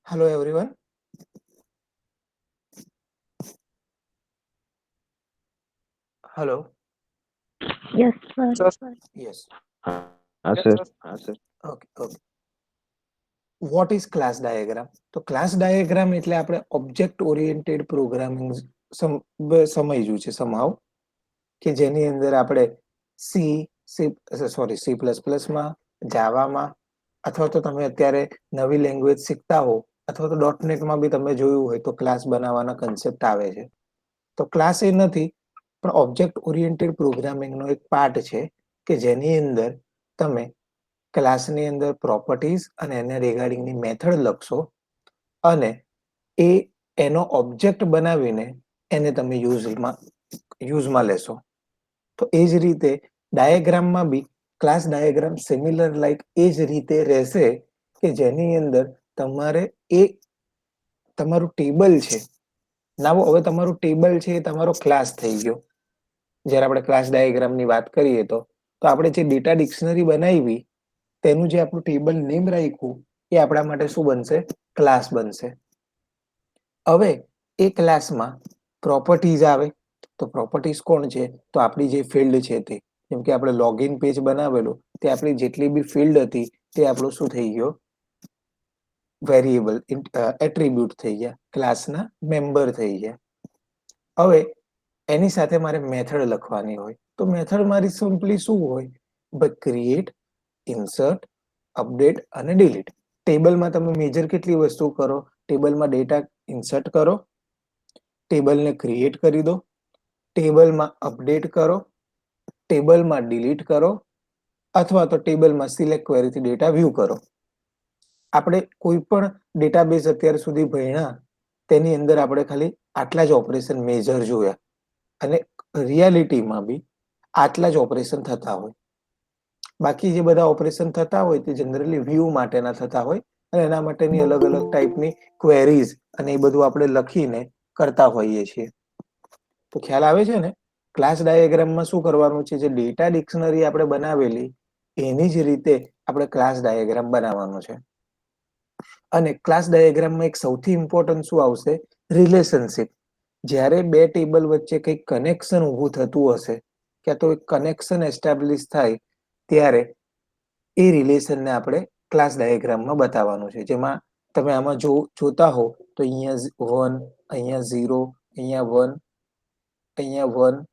Hello everyone. Hello. Yes, sir. Yes. हाँ sir. Okay. Okay. What is class diagram? તો class diagram એટલે આપણે object oriented programming સમજ્યું છે somehow કે જેની અંદર આપણે સી પ્લસ પ્લસમાં જાવામાં અથવા તો તમે અત્યારે નવી લેંગ્વેજ શીખતા હો અથવા તો .NET માં બી તમે જોયું હોય તો ક્લાસ બનાવવાના કન્સેપ્ટ આવે છે. તો ક્લાસ એ નથી પણ ઓબ્જેક્ટ ઓરિએન્ટેડ પ્રોગ્રામિંગનો એક પાર્ટ છે કે જેની અંદર તમે ક્લાસની અંદર પ્રોપર્ટીઝ અને એને રિગાર્ડિંગની મેથડ લખશો અને એનો ઓબ્જેક્ટ બનાવીને એને તમે યુઝમાં લેશો. તો એ જ રીતે ડાયાગ્રામમાં બી ક્લાસ ડાયાગ્રામ સિમિલર લાઈક એ જ રીતે રહેશે કે જેની અંદર તમારે તમારું ટેબલ છે. હવે તમારું ટેબલ છે એ તમારો ક્લાસ થઈ ગયો. જ્યારે આપણે ક્લાસ ડાયાગ્રામની વાત કરીએ તો આપણે જે ડેટા ડિક્શનરી બનાવી તેનું જે આપણું ટેબલ નેમ રાખ્યું એ આપણા માટે શું બનશે? ક્લાસ બનશે. હવે એ ક્લાસમાં પ્રોપર્ટીઝ આવે. તો પ્રોપર્ટીઝ કોણ છે? તો આપણી જે ફિલ્ડ છે તે. જેમ કે આપણે લોગિન પેજ બનાવેલું તે આપણી જેટલી બી ફિલ્ડ હતી તે આપણું શું થઈ ગયો? વેરિયેબલ એટ્રીબ્યુટ થઈ ગયા, ક્લાસના મેમ્બર થઈ ગયા. હવે એની સાથે મારે મેથડ લખવાની હોય તો મેથડ મારી સિમ્પલી શું હોય? ક્રિએટ, ઇન્સર્ટ, અપડેટ અને ડિલીટ. ટેબલમાં તમે મેજર કેટલી વસ્તુ કરો? ટેબલમાં ડેટા ઇન્સર્ટ કરો, ટેબલને ક્રિએટ કરી દો, ટેબલમાં અપડેટ કરો, ટેબલમાં ડિલીટ કરો અથવા તો ટેબલમાં સિલેક્ટ ક્વેરીથી ડેટા વ્યૂ કરો. આપણે કોઈ પણ ડેટાબેઝ અત્યાર સુધી ભણ્યા તેની અંદર આપણે ખાલી આટલા જ ઓપરેશન મેજર જોયા અને રિયાલિટીમાં બી આટલા જ ઓપરેશન થતા હોય. બાકી જે બધા ઓપરેશન થતા હોય તે જનરલી વ્યૂ માટેના થતા હોય અને એના માટેની અલગ અલગ ટાઈપની ક્વેરીઝ અને એ બધું આપણે લખીને કરતા હોઈએ છીએ. તો ખ્યાલ આવે છે ને? ક્લાસ ડાયાગ્રામમાં શું કરવાનું છે? જે ડેટા ડિક્શનરી આપણે બનાવેલી એની જ રીતે આપણે ક્લાસ ડાયાગ્રામ બનાવવાનો છે. અને ક્લાસ ડાયાગ્રામમાં એક સૌથી ઇમ્પોર્ટન્ટ શું આવશે? રિલેશનશિપ. જ્યારે બે ટેબલ વચ્ચે કંઈક કનેક્શન ઊભું થતું હશે ક્યાં તો એક કનેક્શન એસ્ટાબ્લિશ થાય ત્યારે એ રિલેશનને આપણે ક્લાસ ડાયાગ્રામમાં બતાવવાનું છે. જેમાં તમે આમાં જોતા હો તો અહીંયા 1, અહીંયા 0, અહીંયા 1, અહીંયા 1,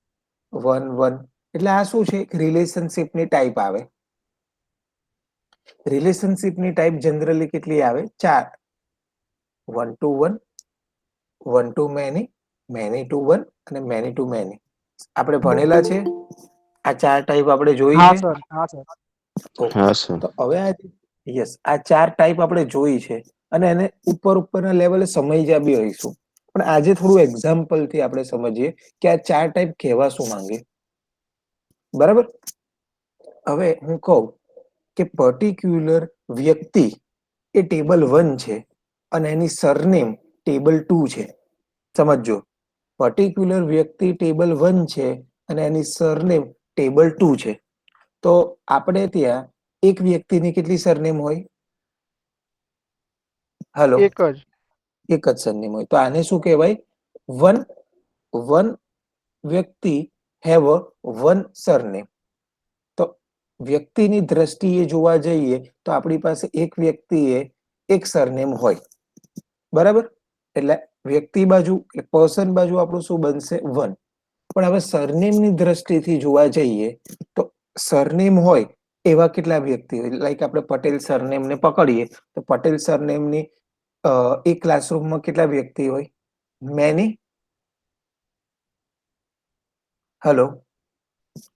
1, 1. એટલે આ શું છે? રિલેશનશિપની ટાઈપ આવે. રિલેશનશિપની ટાઈપ જનરલી કેટલી આવે? 4. 1 to 1, 1 to many, many to 1 અને many to many. આપણે ભણેલા છે આ 4 ટાઈપ આપણે જોઈ છે. ઓકે. हाँ सर. તો હવે આ 4 ટાઈપ આપણે જોઈ છે અને એને ઉપરના લેવલે સમજ્યા બી હોઈશું. પણ આજે થોડું એક્ઝામ્પલથી આપણે સમજીએ કે આ 4 ટાઈપ કહેવા શું માંગે. બરાબર? હવે હું કહું કે પર્ટિક્યુલર વ્યક્તિ એ ટેબલ 1 છે અને એની સરનેમ ટેબલ 2 છે. સમજો, પર્ટિક્યુલર વ્યક્તિ ટેબલ 1 છે અને એની સરનેમ ટેબલ 2 છે. તો આપણે ત્યાં એક વ્યક્તિની કેટલી સરનેમ હોય? હેલો, એક જ. એક જ સરનેમ હોય. તો આને શું કહેવાય? વન વ્યક્તિ હેવ વન સરનેમ. તો વ્યક્તિની દ્રષ્ટિએ જોવા જઈએ તો આપણી પાસે એક વ્યક્તિએ એક સરનેમ હોય. બરાબર? એટલે વ્યક્તિ બાજુ પર્સન બાજુ આપણું શું બનશે? 1. પણ હવે સરનેમની દ્રષ્ટિથી જોવા જઈએ તો સરનેમ હોય એવા કેટલા વ્યક્તિ હોય? લાઈક આપણે પટેલ સરનેમને પકડીએ તો પટેલ સરનેમની એક ક્લાસરૂમમાં કેટલા વ્યક્તિ હોય? મેની. હેલો,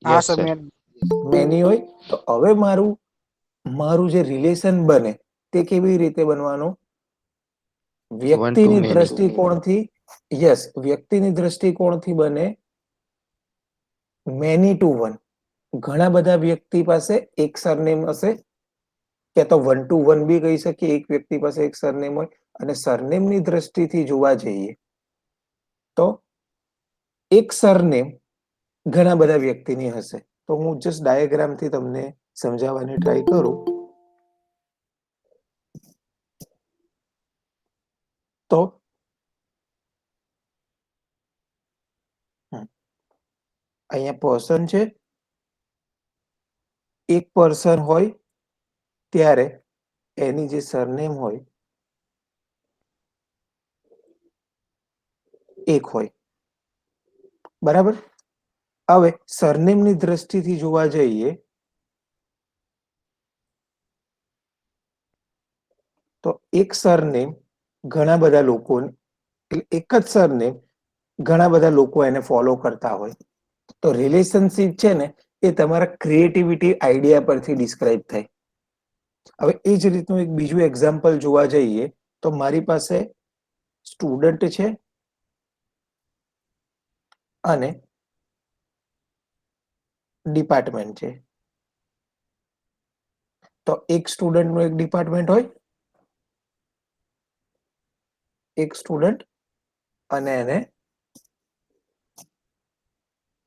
હા Yes સર sir. મેની હોય. તો હવે મારું જે રિલેશન બને તે કેવી રીતે બનવાનું? 1 to વ્યક્તિની many. દ્રષ્ટિકોણથી. યસ, વ્યક્તિની દ્રષ્ટિકોણથી બને મેની ટુ 1. ઘણા બધા વ્યક્તિ પાસે એક સરનેમ હશે કે તો 1 to 1 બી કહી શકીએ. એક વ્યક્તિ પાસે એક સરનેમ હોય અને સરનેમની દ્રષ્ટિથી જોવા જઈએ તો એક સરનેમ ઘણા બધા વ્યક્તિની હશે. તો હું જસ્ટ ડાયાગ્રામથી તમને સમજાવવાની ટ્રાય કરું. તો અહીંયા પર્સન છે, એક પર્સન હોય ત્યારે એની જે સરનેમ હોય એક હોય, બરાબર. હવે સરનેમની દ્રષ્ટિથી જોવા જઈએ તો એક સરનેમ ઘણા બધા લોકો, એક જ સરનેમ ઘણા બધા લોકો એને ફોલો કરતા હોય, તો રિલેશનશિપ છે ને એ તમારા ક્રિએટિવિટી આઈડિયા પરથી ડિસ્ક્રાઇબ થાય. હવે એ જ રીતનું એક બીજું એક્ઝામ્પલ જોવા જઈએ તો મારી પાસે સ્ટુડન્ટ છે અને ડિપાર્ટમેન્ટ છે. તો એક સ્ટુડન્ટનું એક ડિપાર્ટમેન્ટ હોય, એક સ્ટુડન્ટ અને એને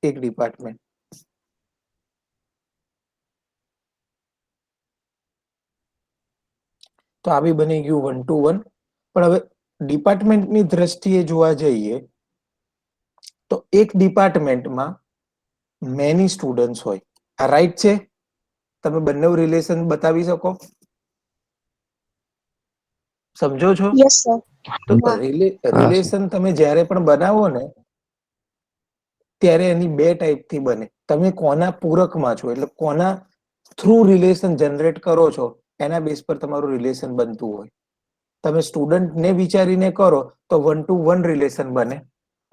એક ડિપાર્ટમેન્ટ. તો આવી બની ગયું 1 to 1. પણ હવે ડિપાર્ટમેન્ટની દ્રષ્ટિએ જોવા જઈએ તો એક ડિપાર્ટમેન્ટમાં મેની સ્ટુડન્ટ્સ હોય. આ રાઈટ છે? તમે બંને રિલેશન બતાવી શકો? સમજો છો? Yes sir. તો હા. રિલેશન તમે જ્યારે પણ બનાવો ને ત્યારે એની બે ટાઈપથી બને. તમે કોના પૂરકમાં છો, એટલે કોના થ્રુ રિલેશન જનરેટ કરો છો એના બેઝ પર તમારું રિલેશન બનતું હોય. તમે સ્ટુડન્ટને વિચારીને કરો તો 1 to 1 રિલેશન બને,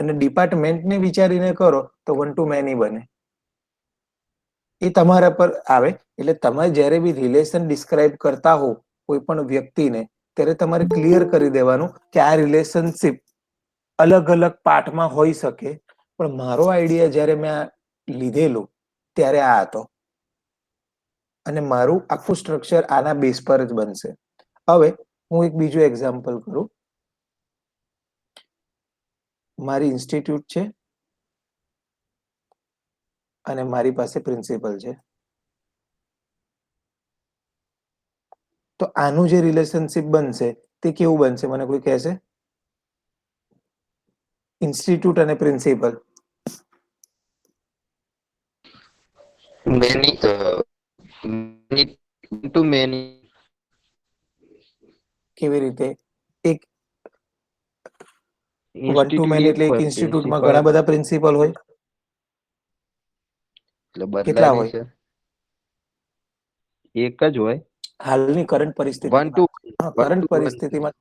અને ડિપાર્ટમેન્ટને વિચારીને કરો તો 1 to many બને. એ તમારા પર આવે. એટલે તમે જ્યારે બી રિલેશન ડિસ્ક્રાઇબ કરતા હો કોઈ પણ વ્યક્તિને, ત્યારે તમારે ક્લિયર કરી દેવાનું કે આ રિલેશનશિપ અલગ અલગ પાર્ટમાં હોઈ શકે, પણ મારો આઈડિયા જ્યારે મેં લીધેલો ત્યારે આ હતો, અને મારું આખું સ્ટ્રક્ચર આના બેઝ પર જ બનશે. હવે હું એક બીજું એક્ઝામ્પલ કરું. મારી ઇન્સ્ટિટ્યૂટ છે અને મારી પાસે પ્રિન્સિપલ છે. તો આનું જે રિલેશનશિપ બનશે તે કેવું બનશે, મને કોઈ કહેશે? ઇન્સ્ટિટ્યૂટ અને principal. Many, many to many. કેવી રીતે? એક 1 to Institute many એક એટલે એક હોય ઇન્સ્ટિટ્યૂટમાં principal, ઘણા બધા પ્રિન્સિપલ હોય. એટલે બદલાય કેટલા નહીં હોય? સર, એક જ હોય. હાલની કરંટ 1 પરિસ્થિતિમાં. to હા, 1 કરંટ to 1. પરિસ્થિતિમાં.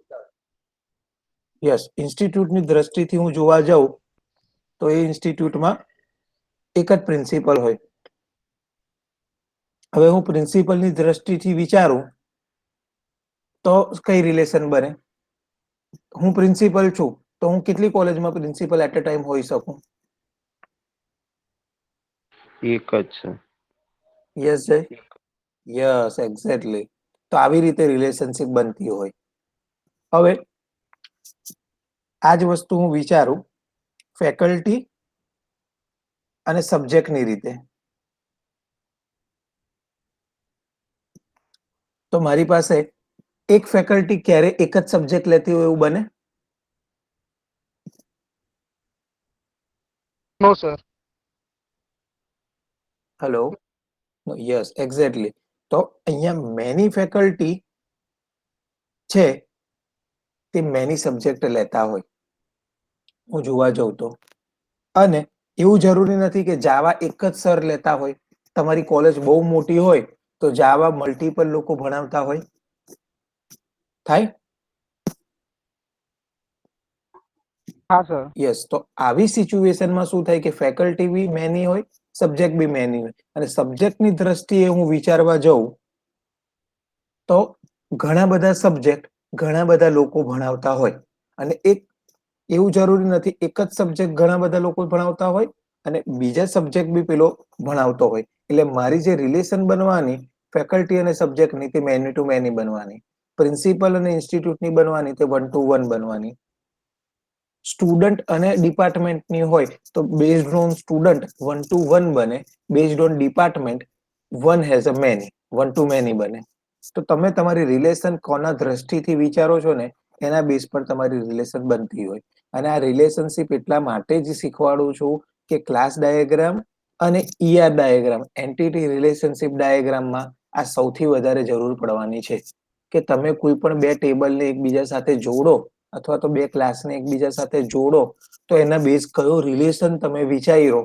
યસ, ઇન્સ્ટિટ્યૂટની દ્રષ્ટિથી હું જોવા જાઉં તો એ ઇન્સ્ટિટ્યૂટમાં એક જ પ્રિન્સિપલ હોય. હવે હું પ્રિન્સિપલની દ્રષ્ટિથી વિચારું તો કઈ રિલેશન બને? હું પ્રિન્સિપલ છું તો હું કેટલી કોલેજમાં પ્રિન્સિપલ એટ અ ટાઈમ હોઈ શકું? એક જ છે. યસ જય? Yes, exactly. તો આવી રીતે રિલેશનશિપ બનતી હોય. હવે આ જ વસ્તુ હું વિચારું ફેકલ્ટી અને સબ્જેક્ટની રીતે. તો મારી પાસે એક ફેકલ્ટી ક્યારે એક જ સબ્જેક્ટ લેતી હોય એવું બને? નો સર. હેલો? Yes, exactly. તો અહીંયા મેની ફેકલ્ટી છે તે મેની સબ્જેક્ટ લેતા હોય, હું જોવા જઉં તો. અને એવું જરૂરી નથી કે જાવા એક જ સર લેતા હોય. તમારી કોલેજ બહુ મોટી હોય તો જાવા મલ્ટિપલ લોકો ભણાવતા હોય. થાય? હા સર. યસ. તો આવી સિચ્યુએશનમાં શું થાય કે ફેકલ્ટી બી મેની હોય, સબ્જેક્ટ બી મેની હોય. અને સબ્જેક્ટની દ્રષ્ટિએ હું વિચારવા જઉં તો ઘણા બધા સબ્જેક્ટ ઘણા બધા લોકો ભણાવતા હોય. અને એક એવું જરૂરી નથી એક જ સબ્જેક્ટ ઘણા બધા લોકો ભણાવતા હોય અને બીજા સબ્જેક્ટ બી પેલો ભણાવતો હોય. એટલે મારી જે રિલેશન બનવાની ફેકલ્ટી અને સબ્જેક્ટની તે મેની ટુ મેની બનવાની. પ્રિન્સિપલ અને ઇન્સ્ટિટ્યૂટની બનવાની તે 1 to 1 બનવાની. સ્ટુડન્ટ અને ડિપાર્ટમેન્ટની હોય તો બેઝડ ઓન સ્ટુડન્ટ 1 to 1 બને, based on department 1 has a many, 1 to many બને. તો તમે તમારી રિલેશન કોના દ્રષ્ટિથી વિચારો છો ને એના બેઝ પર તમારી રિલેશન બનતી હોય. અને આ રિલેશનશિપ એટલા માટે જ શીખવાડું છું કે ક્લાસ ડાયાગ્રામ અને ER ડાયાગ્રામ, એન્ટિટી રિલેશનશિપ ડાયાગ્રામમાં આ સૌથી વધારે જરૂર પડવાની છે કે તમે કોઈ પણ બે ટેબલને એકબીજા સાથે જોડો અથવા તો બે ક્લાસને એકબીજા સાથે જોડો તો એના બેઝ કયો રિલેશન તમે વિચારો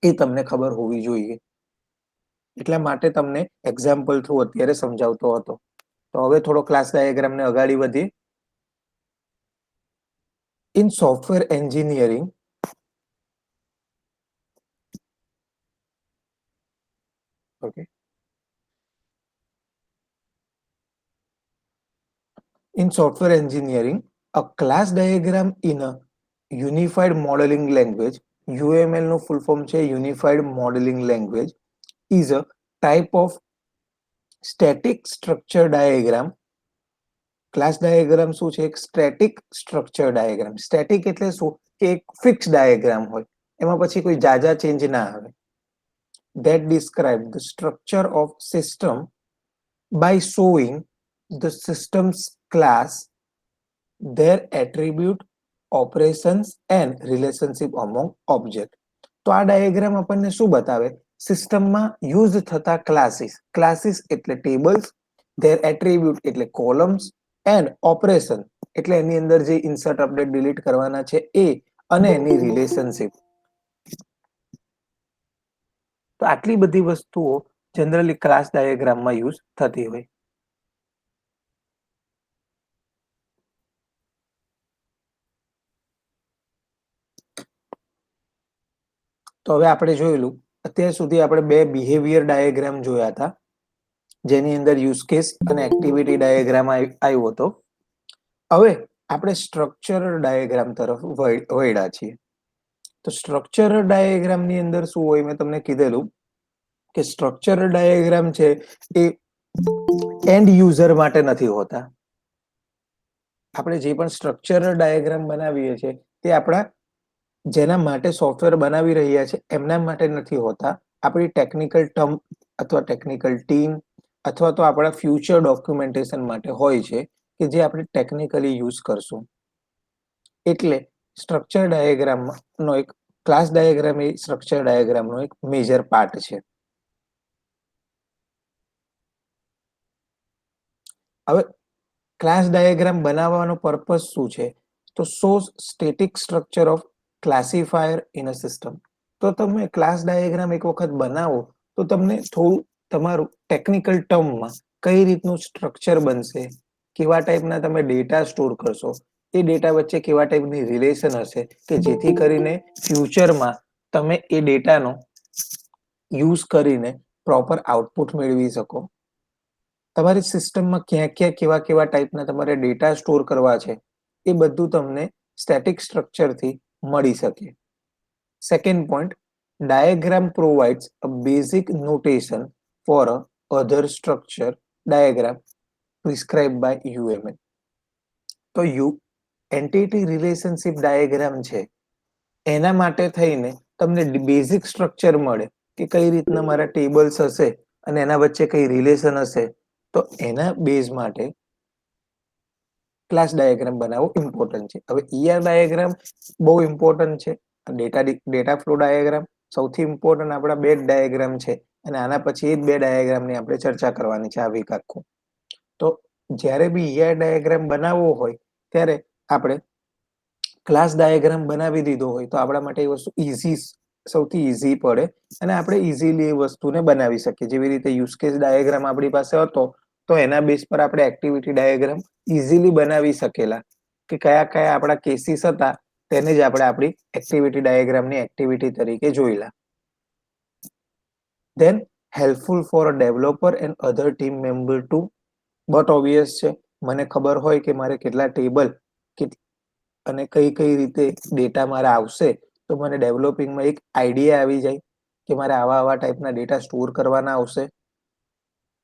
એ તમને ખબર હોવી જોઈએ. એટલા માટે તમને એક્ઝામ્પલ થ્રુ અત્યારે સમજાવતો હતો. તો હવે થોડો ક્લાસ ડાયાગ્રામને અગાડી વધીએ. In software engineering, okay, in software engineering, a class diagram in a unified modeling language, UML નું full form છે Unified Modeling Language, is a type of static structure diagram. Class diagram શું છે? એક static structure diagram. Static એટલે શું? કે એક fix diagram હોય, એમાં પછી કોઈ જાજા ચેન્જ ના આવે. That describe the structure of system by showing the system's class, their attribute, operations and relationship among object. તો આ ડાયાગ્રામ આપણને શું બતાવે? સિસ્ટમમાં યુઝ થતા ક્લાસીસ એટલે ટેબલ્સ, their attribute એટલે કોલમ્સ, એન્ડ ઓપરેશન એટલે એની અંદર જે ઇન્સર્ટ અપડેટ ડિલીટ કરવાના છે એ, અને એની રિલેશનશિપ. તો આટલી બધી વસ્તુઓ જનરલી ક્લાસ ડાયાગ્રામમાં યુઝ થતી હોય. તો હવે આપણે જોયેલું, અત્યાર સુધી આપણે બે બિહેવિયર ડાયાગ્રામ જોયા હતા, જેની અંદર યુઝ કેસ અને એક્ટિવિટી ડાયાગ્રામ આવ્યો હતો. હવે આપણે સ્ટ્રક્ચરલ ડાયાગ્રામ તરફ વળ્યા છીએ. તો સ્ટ્રક્ચરલ ડાયાગ્રામની અંદર શું હોય? મેં તમને કીધેલું કે સ્ટ્રક્ચરલ ડાયાગ્રામ છે એ એન્ડ યુઝર માટે નથી હોતા. આપણે જે પણ સ્ટ્રક્ચરલ ડાયાગ્રામ બનાવીએ છીએ તે આપણા જેના માટે સોફ્ટવેર બનાવી રહ્યા છે એમના માટે નથી હોતા. આપણી ટેકનિકલ ટર્મ અથવા ટેકનિકલ ટીમ અથવા તો આપણા ફ્યુચર ડોક્યુમેન્ટેશન માટે હોય છે કે જે આપણે ટેકનિકલી યુઝ કરશું. એટલે સ્ટ્રક્ચર ડાયાગ્રામનો એક ક્લાસ ડાયાગ્રામ એ સ્ટ્રક્ચર ડાયાગ્રામનો એક મેજર પાર્ટ છે. હવે ક્લાસ ડાયાગ્રામ બનાવવાનો પર્પસ શું છે? તો shows static structure of classifier in a system. તો તમે ક્લાસ ડાયાગ્રામ એક વખત બનાવો તો તમને થોડું તમારું ટેકનિકલ ટર્મમાં કઈ રીતનું સ્ટ્રક્ચર બનશે, કેવા ટાઈપના તમે ડેટા સ્ટોર કરશો, એ ડેટા વચ્ચે કેવા ટાઈપની રિલેશન હશે કે જેથી કરીને ફ્યુચરમાં તમે એ ડેટાનો યુઝ કરીને પ્રોપર આઉટપુટ મેળવી શકો. તમારી સિસ્ટમમાં ક્યાં ક્યાં કેવા કેવા ટાઈપના તમારે ડેટા સ્ટોર કરવા છે એ બધું તમને સ્ટેટિક સ્ટ્રક્ચરથી મળી શકે. Second point, diagram provides a basic notation for a other structure diagram prescribed by UML. તો એન્ટિટી રિલેશનશિપ ડાયાગ્રામ છે એના માટે થઈને તમને બેઝિક સ્ટ્રક્ચર મળે કે કઈ રીતના મારા ટેબલ્સ હશે અને એના વચ્ચે કઈ રિલેશન હશે. તો એના બેઝ માટે ક્લાસ ડાયાગ્રામ બનાવવો ઇમ્પોર્ટન્ટ છે. હવે ડાયાગ્રામ બહુ ઇમ્પોર્ટન્ટ છે. ડેટા ફ્લો ડાયાગ્રામ સૌથી ઇમ્પોર્ટન્ટ આપણા બે ડાયાગ્રામ છે અને આના પછી એ જ બે ડાયાગ્રામની આપણે ચર્ચા કરવાની છે આ વીક આખું. તો જ્યારે બી ડાયાગ્રામ બનાવવો હોય ત્યારે આપણે ક્લાસ ડાયાગ્રામ બનાવી દીધો હોય તો આપણા માટે એ વસ્તુ સૌથી ઈઝી પડે અને આપણે ઈઝીલી એ વસ્તુને બનાવી શકીએ. જેવી રીતે યુઝ કેસ ડાયાગ્રામ આપણી પાસે હતો તો એના બેઝ પર આપણે એક્ટિવિટી ડાયાગ્રામ ઈઝીલી બનાવી શકેલા કે કયા કયા આપણા કેસીસ હતા તેને જ આપણે આપણી એક્ટિવિટી ડાયાગ્રામની એક્ટિવિટી તરીકે જોઈલા. Then helpful for a developer and other team member too. But obvious છે, મને ખબર હોય કે મારે કેટલા ટેબલ અને કઈ કઈ રીતે ડેટા મારે આવશે તો મને ડેવલપિંગમાં એક આઈડિયા આવી જાય કે મારે આવા આવા ટાઈપના ડેટા સ્ટોર કરવાના આવશે.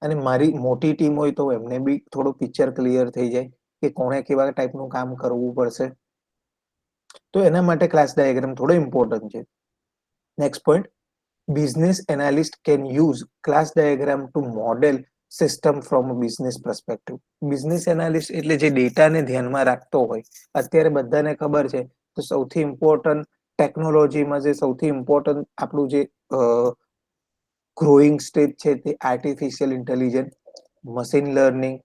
અને મારી મોટી ટીમ હોય તો એમને બી થોડું પિક્ચર ક્લિયર થઈ જાય કે કોણે કેવા ટાઈપનું કામ કરવું પડશે. તો એના માટે ક્લાસ ડાયાગ્રામ થોડો ઇમ્પોર્ટન્ટ છે. Next point, business analyst can use class diagram to model system from business perspective. Business analyst એટલે જે ડેટાને ધ્યાનમાં રાખતો હોય. અત્યારે બધાને ખબર છે તો સૌથી ઇમ્પોર્ટન્ટ ટેકનોલોજીમાં જે સૌથી ઇમ્પોર્ટન્ટ આપણું જે ગ્રોઈંગ સ્ટેજ છે તે artificial intelligence, machine learning,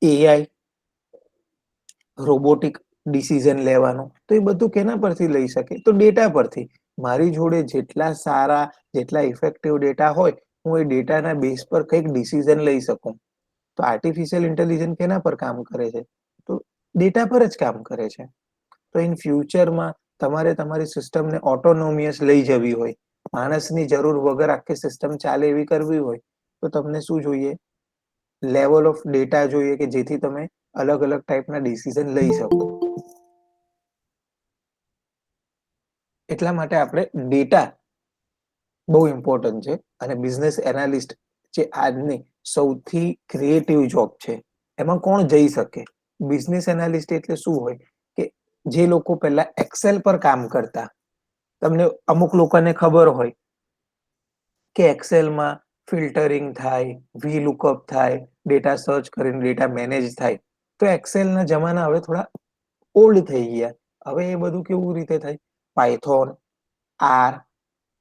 AI, robotic decision લેવાનું. તો એ બધું કેના પરથી લઈ શકે? તો ડેટા પરથી. મારી જોડે જેટલા સારા, જેટલા ઇફેક્ટિવ ડેટા હોય, હું એ ડેટાના બેઝ પર કંઈક ડિસિઝન લઈ શકું. તો આર્ટિફિશિયલ ઇન્ટેલિજન્સ કેના પર કામ કરે છે? તો ડેટા પર જ કામ કરે છે. તો ઇન ફ્યુચરમાં તમારે તમારી સિસ્ટમને ઓટોનોમિયસ લઈ જવી હોય, માણસની જરૂર વગર આખી સિસ્ટમ ચાલે એવી કરવી હોય, તો તમને શું જોઈએ? લેવલ ઓફ ડેટા જોઈએ કે જેથી તમે અલગ અલગ ટાઈપના ડિસિઝન લઈ શકો. એટલા માટે આપણે ડેટા બહુ ઇમ્પોર્ટન્ટ છે. અને બિઝનેસ એનાલિસ્ટ જે આજની સૌથી ક્રિએટિવ જોબ છે, એમાં કોણ જઈ શકે? બિઝનેસ એનાલિસ્ટ એટલે શું હોય કે જે લોકો પહેલા એક્સેલ પર કામ કરતા, તમને અમુક લોકોને ખબર હોય કે એક્સેલમાં ફિલ્ટરિંગ થાય, વી લુકઅપ થાય, ડેટા સર્ચ કરીને ડેટા મેનેજ થાય. તો એક્સેલના જમાના હવે થોડા ઓલ્ડ થઈ ગયા. હવે એ બધું કેવું રીતે થાય? પાયથોન, આર,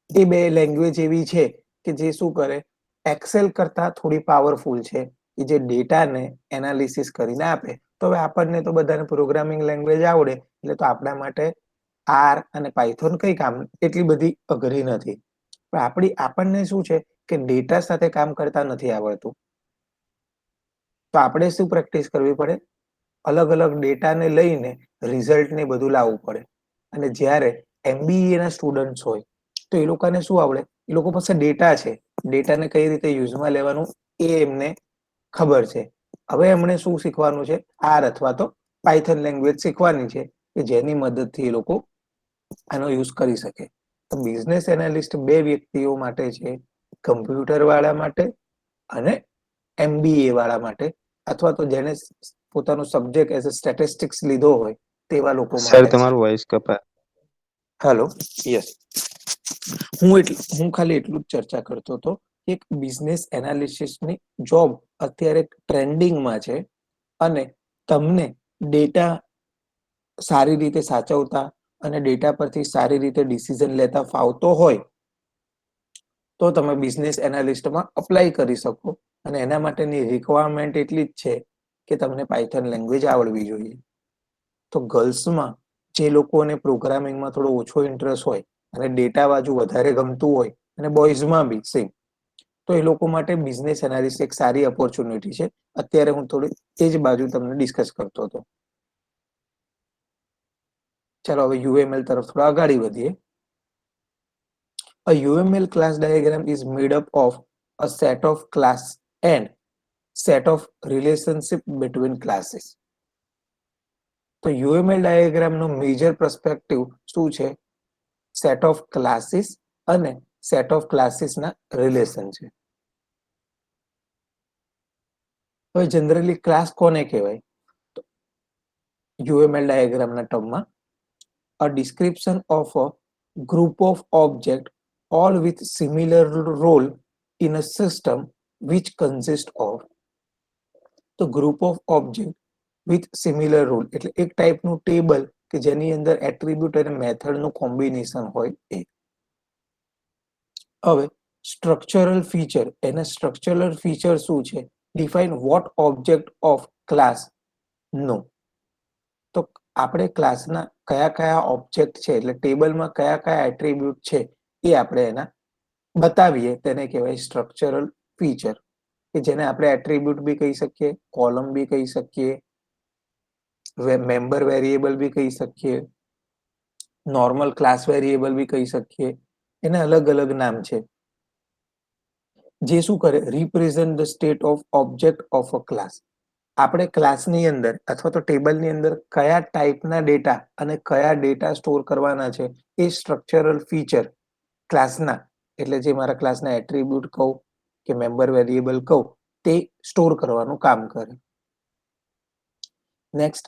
એ બે લેંગ્વેજ એવી છે કે જે શું કરે, એક્સેલ કરતા થોડી પાવરફુલ છે, કે જે ડેટાને એનાલિસિસ કરીને આપે. તો હવે આપણને તો બધાને પ્રોગ્રામિંગ લેંગ્વેજ આવડે, એટલે તો આપણા માટે આર અને પાયથોન કઈ કામ એટલી બધી અઘરી નથી. પણ આપણને શું છે કે ડેટા સાથે કામ કરતા નથી આવડતું. તો આપણે શું પ્રેક્ટિસ કરવી પડે? અલગ અલગ ડેટાને લઈને રિઝલ્ટને બધું લાવવું પડે. અને જ્યારે MBA ના સ્ટુડન્ટ્સ હોય તો એ લોકોને શું આવડે? એ લોકો પાસે ડેટા છે, ડેટાને કઈ રીતે યુઝમાં લેવાનું એ એમને ખબર છે. હવે એમણે શું શીખવાનું છે? આર અથવા તો પાયથન લેંગ્વેજ શીખવાની છે, કે જેની મદદથી એ લોકો આનો યુઝ કરી શકે. તો બિઝનેસ એનાલિસ્ટ બે વ્યક્તિઓ માટે છે, કમ્પ્યુટર વાળા માટે અને MBA વાળા માટે, અથવા તો જેને પોતાનો સબ્જેક્ટ એઝ અ સ્ટેટિસ્ટિક્સ લીધો હોય તેવા લોકો સર માટે છે. તમારું વોઇસ કપાય. Hello, yes. હું ખાલી એટલું જ ચર્ચા કરતો હતો કે બિઝનેસ એનાલિસિસની જોબ અત્યારે ટ્રેન્ડિંગમાં છે. અને તમને ડેટા સારી રીતે સાચવતા અને ડેટા પરથી સારી રીતે ડિસિઝન લેતા ફાવતો હોય તો તમે બિઝનેસ એનાલિસ્ટમાં અપ્લાય કરી શકો. અને એના માટેની રિક્વાયરમેન્ટ એટલી જ છે કે તમને પાયથન લેંગ્વેજ આવડવી જોઈએ. તો ગર્લ્સમાં જે લોકોને પ્રોગ્રામિંગમાં થોડો ઓછો ઇન્ટરેસ્ટ હોય અને ડેટા બાજુ વધારે ગમતું હોય, અને બોયઝમાં બી સેમ, તો એ લોકો માટે બિઝનેસ એનાલિસ્ટ એક સારી ઓપોર્ચ્યુનિટી છે. અત્યારે હું થોડી એ જ બાજુ તમને ડિસ્કસ કરતો હતો. ચાલો હવે UML તરફ થોડા આગળ વધીએ. A UML class diagram is made up of a set of class and set of relationship between classes. તો UML ડાયાગ્રામનો મેજર પર્સપેક્ટિવ શું છે? સેટ ઓફ ક્લાસીસ અને સેટ ઓફ ક્લાસીસના રિલેશન છે. હવે જનરલી ક્લાસ કોને કહેવાય? તો UML ડાયાગ્રામના ટર્મમાં a description of a group of objects all with similar role in a system which consists of. તો group of object with similar rule એટલે એક ટાઈપનું ટેબલ કે જેની અંદર એટ્રીબ્યુટ અને મેથડનું કોમ્બિનેશન હોય એ. હવે સ્ટ્રક્ચરલ ફીચર, એના સ્ટ્રક્ચરલ ફીચર શું છે? Define what object of class નો. તો આપણે ક્લાસના કયા કયા ઓબ્જેક્ટ છે, એટલે ટેબલમાં કયા કયા એટ્રીબ્યુટ છે એ આપણે એના બતાવીએ, તેને કહેવાય સ્ટ્રક્ચરલ ફીચર. કે જેને આપણે એટ્રીબ્યુટ બી કહી શકીએ, કોલમ બી કહી શકીએ, મેમ્બર વેરિયેબલ બી કહી શકીએ, નોર્મલ ક્લાસ વેરિયેબલ બી કહી શકીએ. એના અલગ અલગ નામ છે. જે શું કરે? Represent the state of object of a class. આપણે ક્લાસની અંદર અથવા તો ટેબલની અંદર કયા ટાઈપના ડેટા અને કયા ડેટા સ્ટોર કરવાના છે એ સ્ટ્રક્ચરલ ફીચર ક્લાસના, એટલે જે મારા ક્લાસના એટ્રીબ્યુટ કહું કે મેમ્બર વેરિયેબલ કહું, તે સ્ટોર કરવાનું કામ કરે. Next,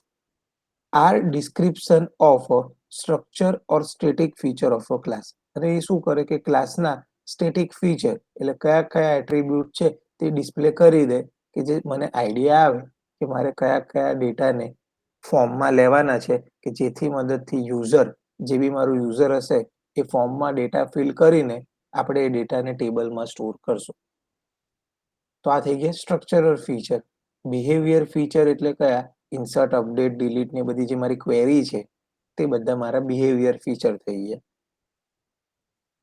are description of structure or static feature of a class. અને એ શું કરે કે ક્લાસના સ્ટેટિક ફીચર એટલે કયા કયા એટ્રીબ્યુટ છે તે ડિસ્પ્લે કરી દે કે જે મને આઈડિયા આવે કે મારે કયા કયા ડેટાને ફોર્મમાં લેવાના છે કે જેથી મદદથી યુઝર જે બી મારું યુઝર હશે એ ફોર્મમાં ડેટા ફિલ કરીને આપણે એ ડેટાને ટેબલમાં સ્ટોર કરશું. તો આ થઈ ગયા સ્ટ્રક્ચરલ ફીચર. બિહેવિયર ફીચર એટલે કયા? ઇન્સર્ટ, અપડેટ, ડિલીટ ને બધી જે મારી ક્વેરી છે તે બધા મારા બિહેવિયર ફીચર થઈ ગયા.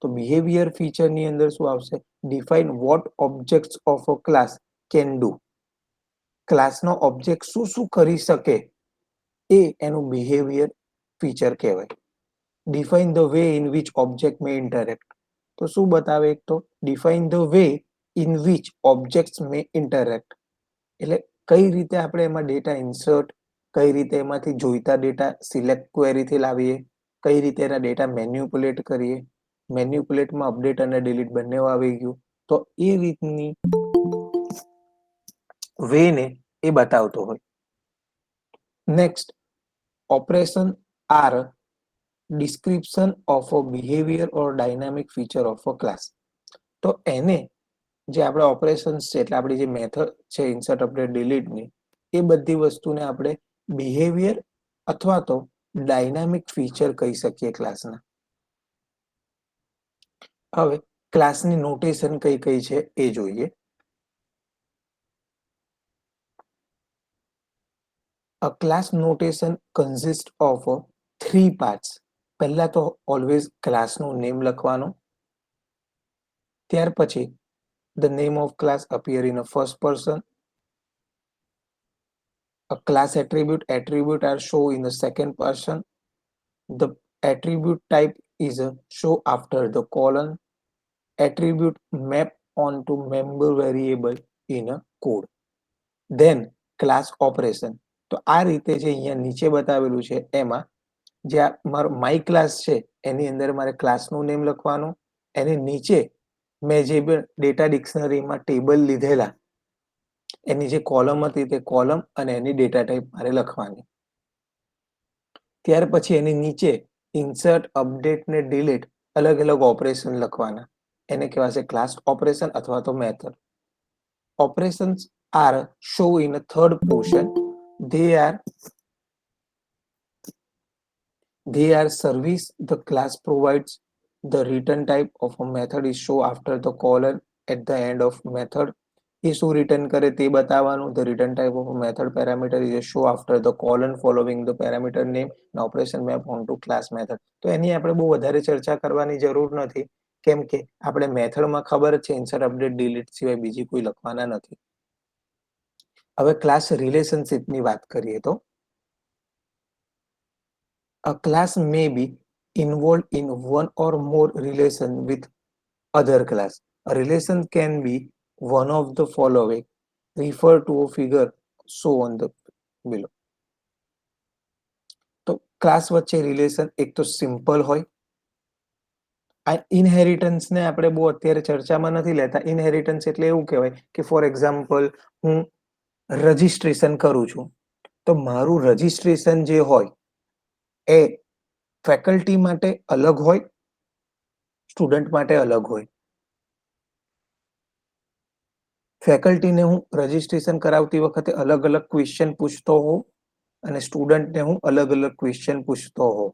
તો બિહેવિયર ફીચરની અંદર શું આવશે? Define what objects of a class can do. ક્લાસનો ઓબ્જેક્ટ શું શું કરી શકે એ એનું બિહેવિયર ફીચર કહેવાય. Define the way in which object may interact. તો શું બતાવે? એક તો define the way in which objects may interact, એટલે કઈ રીતે આપણે એમાં ડેટા ઇન્સર્ટ, કઈ રીતે એમાંથી જોઈતા ડેટા સિલેક્ટ ક્વેરીથી લાવીએ, કઈ રીતે એના ડેટા મેન્યુપ્યુલેટ કરીએ. મેન્યુપ્યુલેટમાં અપડેટ અને ડિલીટ બંને આવી ગયું. તો એ રીતની વેને એ બતાવતો હોય. Next, operation are description of a behaviour or dynamic feature of a class. તો એને જે આપણે ઓપરેશન્સ છે એટલે આપણી જે મેથડ છે ઇન્સર્ટ, અપડેટ, ડિલીટની, એ બધી વસ્તુને આપણે બિહેવિયર અથવા તો ડાયનામિક ફીચર કહી શકીએ ક્લાસના. હવે ક્લાસની નોટેશન કઈ કઈ છે એ જોઈએ. A class notation consists of three parts. પહેલા તો ઓલવેઝ ક્લાસનું નેમ લખવાનું. ત્યાર પછી the name of class appear in a first person. A class attribute are show in the second person. The attribute type is a show after the colon. Attribute map onto member variable in a code. Then class operation. તો આ રીતે જે અહીંયા નીચે બતાવેલું છે એમાં જે આ મારો માય ક્લાસ છે એની અંદર મારે ક્લાસનું નેમ લખવાનું, એની નીચે મેં જે ડેટા ડિક્શનરીમાં ટેબલ લીધેલા એની જે કોલમ હતી તે કોલમ અને એની ડેટા ટાઈપ મારે લખવાની. ત્યાર પછી એની નીચે ઇન્સર્ટ, અપડેટ ને ડિલીટ અલગ અલગ ઓપરેશન લખવાના. એને કહેવાશે ક્લાસ ઓપરેશન અથવા તો method. Operations are shown in a third portion. They are service the class provides. The return type of a method is shown after the colon at the end of method. એ શું return કરે તે બતાવવાનું. The return type of a method parameter is shown after the colon following the parameter name and operation map onto class method. તો એની આપણે બહુ વધારે ચર્ચા કરવાની જરૂર નથી કેમ કે આપણે મેથડમાં ખબર છે ઇન્સર્ટ, અપડેટ, ડિલીટ સિવાય બીજી કોઈ લખવાના નથી. હવે ક્લાસ રિલેશનશિપની વાત કરીએ તો a class may be involved in one or more relation with other class. A relation can be one of the following. Refer to a figure shown below. તો ક્લાસ વચ્ચે રિલેશન એક તો સિમ્પલ હોય. આ ઇનહેરિટન્સને આપણે બહુ અત્યારે ચર્ચામાં નથી લેતા. ઇનહેરિટન્સ એટલે એવું કહેવાય કે ફોર એક્ઝામ્પલ હું રજિસ્ટ્રેશન કરું છું તો મારું રજિસ્ટ્રેશન જે હોય એ ફેકલ્ટી માટે અલગ હોય, સ્ટુડન્ટ માટે અલગ હોય. ફેકલ્ટીને હું રજિસ્ટ્રેશન કરાવતી વખતે અલગ અલગ ક્વેશ્ચન પૂછતો હોઉં અને સ્ટુડન્ટને હું અલગ અલગ ક્વેશ્ચન પૂછતો હોઉં.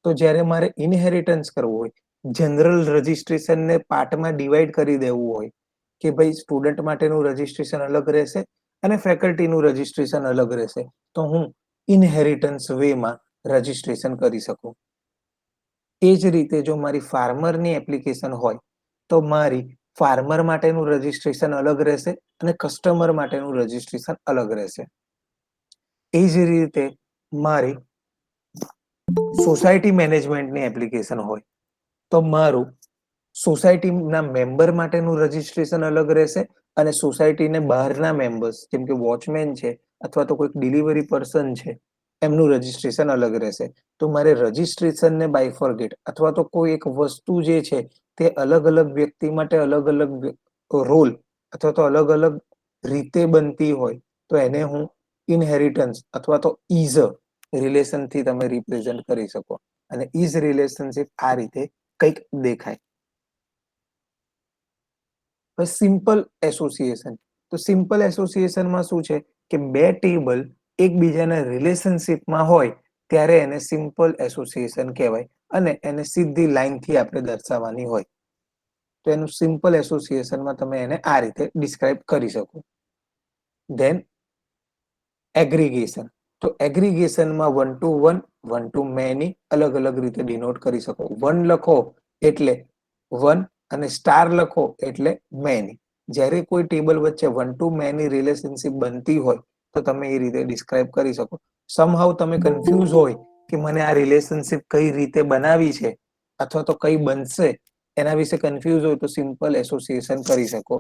તો જ્યારે મારે ઇનહેરિટન્સ કરવું હોય, જનરલ રજિસ્ટ્રેશનને પાર્ટમાં ડિવાઈડ કરી દેવું હોય કે ભાઈ સ્ટુડન્ટ માટેનું રજિસ્ટ્રેશન અલગ રહેશે અને ફેકલ્ટીનું રજિસ્ટ્રેશન અલગ રહેશે, તો હું ઇનહેરિટન્સ વેમાં રજિસ્ટ્રેશન કરી શકું. એ જ રીતે જો મારી ફાર્મરની એપ્લિકેશન હોય તો મારી ફાર્મર માટેનું રજિસ્ટ્રેશન અલગ રહેશે અને કસ્ટમર માટેનું રજિસ્ટ્રેશન અલગ રહેશે. એ જ રીતે મારી સોસાયટી મેનેજમેન્ટની એપ્લિકેશન હોય તો મારું સોસાયટીના મેમ્બર માટેનું રજિસ્ટ્રેશન અલગ રહેશે અને સોસાયટીને બહારના મેમ્બર્સ જેમ કે વોચમેન છે અથવા તો કોઈક ડિલિવરી પર્સન છે એમનું રજિસ્ટ્રેશન અલગ રહેશે. તો મારે રજિસ્ટ્રેશનને બાયફોર્ગેટ અથવા તો કોઈ એક વસ્તુ જે છે તે અલગ અલગ વ્યક્તિ માટે અલગ અલગ રોલ અથવા તો અલગ અલગ રીતે બનતી હોય તો એને હું ઇનહેરિટન્સ અથવા તો ઇઝ રિલેશનથી તમે રિપ્રેઝન્ટ કરી શકો. અને ઇઝ રિલેશનશિપ આ રીતે કંઈક દેખાય. હવે સિમ્પલ એસોસિએશન, તો સિમ્પલ એસોસિએશનમાં શું છે કે બે ટેબલ એકબીજાના રિલેશનશિપમાં હોય ત્યારે એને સિમ્પલ એસોસિએશન કહેવાય અને એને સીધી લાઈનથી આપણે દર્શાવવાની હોય. તો એનું સિમ્પલ એસોસિએશનમાં તમે એને આ રીતે ડિસ્ક્રાઇબ કરી શકો. ધેન એગ્રીગેશન, તો એગ્રીગેશનમાં 1 to 1, 1 to many અલગ અલગ રીતે ડિનોટ કરી શકો. 1 લખો એટલે 1 અને સ્ટાર લખો એટલે મેની. જ્યારે કોઈ ટેબલ વચ્ચે 1 to many રિલેશનશિપ બનતી હોય તો તમે એ રીતે ડિસ્ક્રાઇબ કરી શકો. સમહાઉ તમે કન્ફ્યુઝ હોય કે મને આ રિલેશનશિપ કઈ રીતે બનાવી છે અથવા તો કઈ બનશે એના વિશે કન્ફ્યુઝ હોય તો સિમ્પલ એસોસિએશન કરી શકો,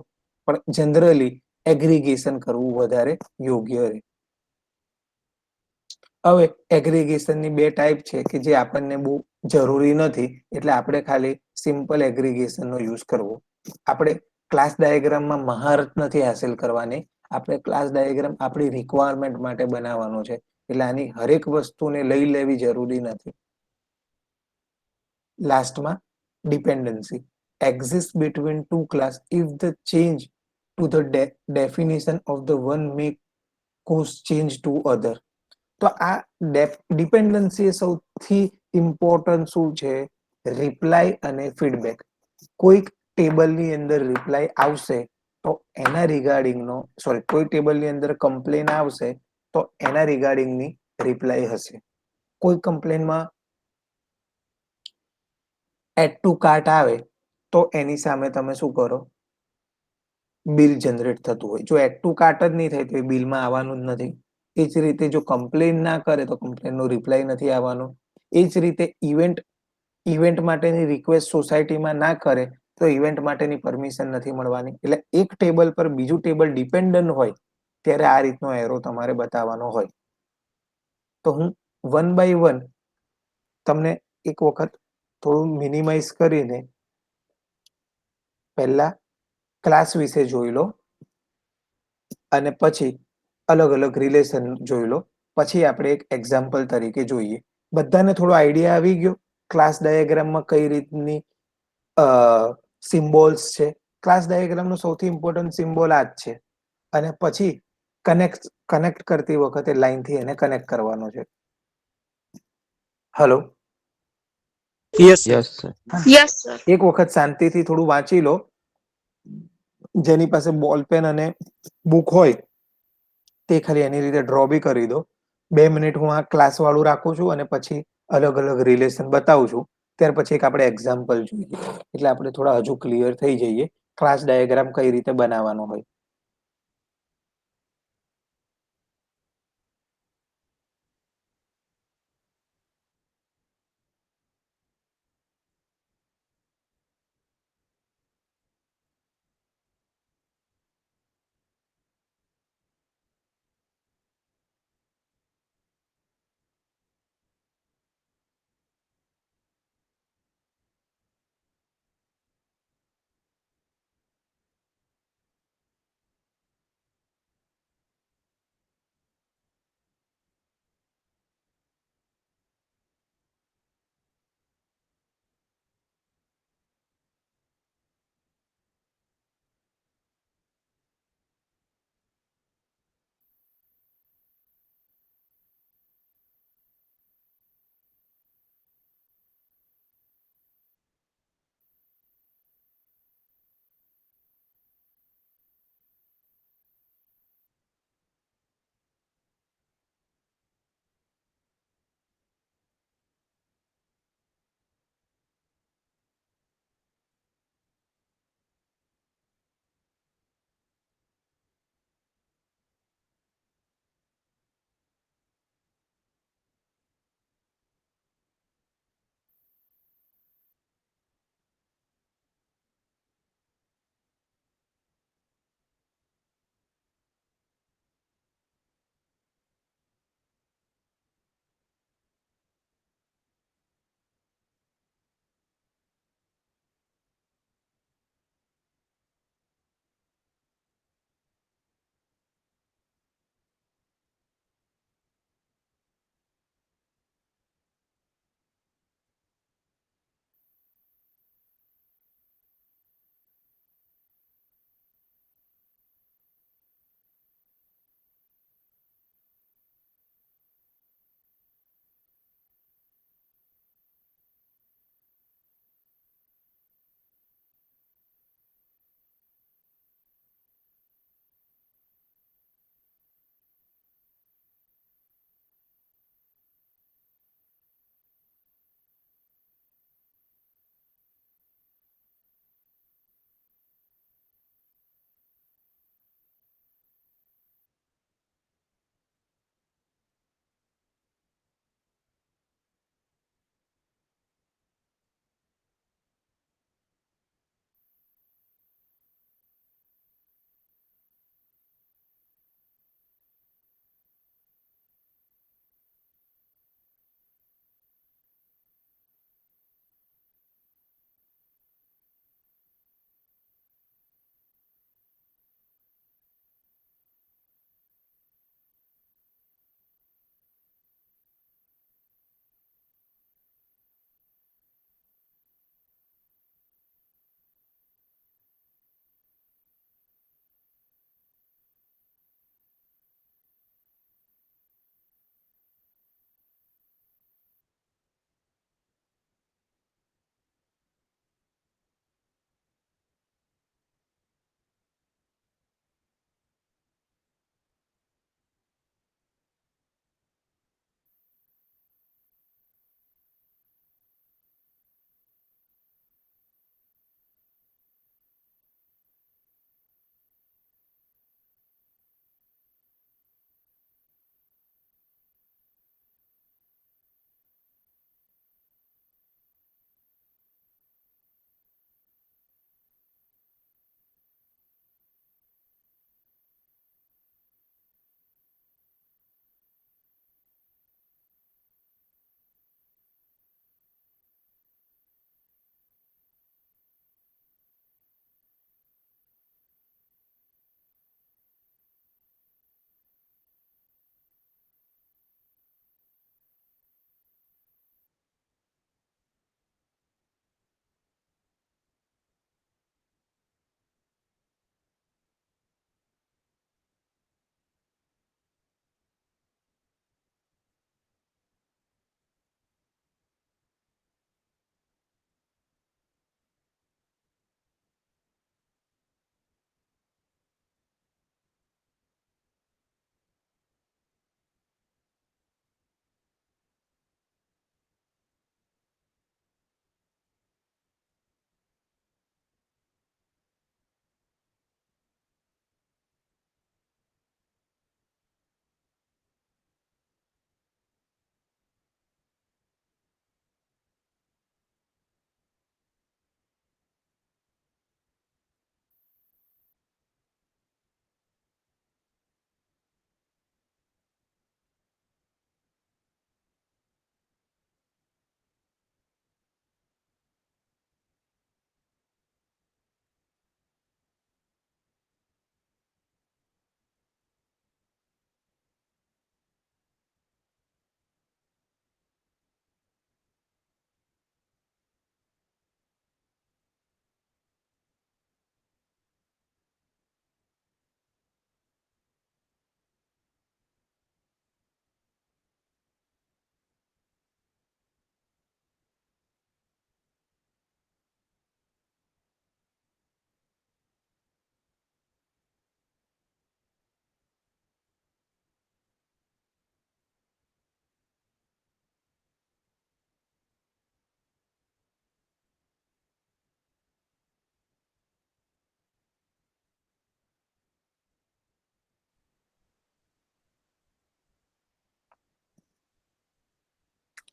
પણ જનરલી એગ્રીગેશન કરવું વધારે યોગ્ય રહે. હવે એગ્રીગેશનની બે ટાઈપ છે કે જે આપણને બહુ જરૂરી નથી, એટલે આપણે ખાલી સિમ્પલ એગ્રીગેશનનો યુઝ કરવો. આપણે ક્લાસ ડાયાગ્રામમાં મહારત નથી હાંસલ કરવાની, આપણે ક્લાસ ડાયાગ્રામ આપણી રિક્વાયરમેન્ટ માટે બનાવવાનો છે, એટલે આની હરેક વસ્તુને લઈ લેવી જરૂરી નથી. લાસ્ટમાં dependency exists between two class if the change to the definition of the one may cause change to other. તો આ ડિપેન્ડન્સી એ સૌથી ઇમ્પોર્ટન્ટ શું છે, રિપ્લાય અને ફીડબેક. કોઈક ટેબલની અંદર રિપ્લાય આવશે તો એના રિગાર્ડિંગનો કોઈ ટેબલની અંદર કમ્પ્લેન આવશે તો એના રિગાર્ડિંગની રિપ્લાય હશે. કોઈ કમ્પ્લેનમાં એડ ટુ કાર્ટ આવે તો એની સામે તમે શું કરો, બિલ જનરેટ થતું હોય. જો એડ ટુ કાર્ટ જ નહીં થાય તો એ બિલમાં આવવાનું જ નથી. એ જ રીતે જો કમ્પ્લેન ના કરે તો કમ્પ્લેનનો રિપ્લાય નથી આવવાનો. એ જ રીતે ઇવેન્ટ માટેની રિક્વેસ્ટ સોસાયટીમાં ના કરે તો ઇવેન્ટ માટેની પરમિશન નથી મળવાની. એટલે એક ટેબલ પર બીજું ટેબલ ડિપેન્ડન્ટ હોય ત્યારે આ રીતનો એરો તમારે બતાવવાનો હોય. તો હું 1 by 1 તમને એક વખત થોડું મિનિમાઇઝ કરીને પહેલા ક્લાસ વિશે જોઈ લો અને પછી અલગ અલગ રિલેશન જોઈ લો. પછી આપણે એક એક્ઝામ્પલ તરીકે જોઈએ. બધાને થોડો આઈડિયા આવી ગયો ક્લાસ ડાયાગ્રામમાં કઈ રીતની સિમ્બોલ્સ છે. ક્લાસ ડાયાગ્રામનો સૌથી ઇમ્પોર્ટન્ટ સિમ્બોલ આ જ છે, અને પછી કનેક્ટ કરતી વખતે લાઈનથી એને કનેક્ટ કરવાનો છે. Hello, Yes, sir. Yes sir. Yes, sir. એક વખત શાંતિથી થોડું વાંચી લો. જેની પાસે બોલ પેન અને બુક હોય તે ખાલી એની રીતે ડ્રો બી કરી દો. 2 મિનિટ હું આ ક્લાસ વાળું રાખું છું અને પછી અલગ અલગ રિલેશન બતાવું છું. ત્યાર પછી એક આપણે એક્ઝામ્પલ જોઈએ એટલે આપણે થોડા હજુ ક્લિયર થઈ જઈએ ક્લાસ ડાયાગ્રામ કઈ રીતે બનાવવાનો હોય.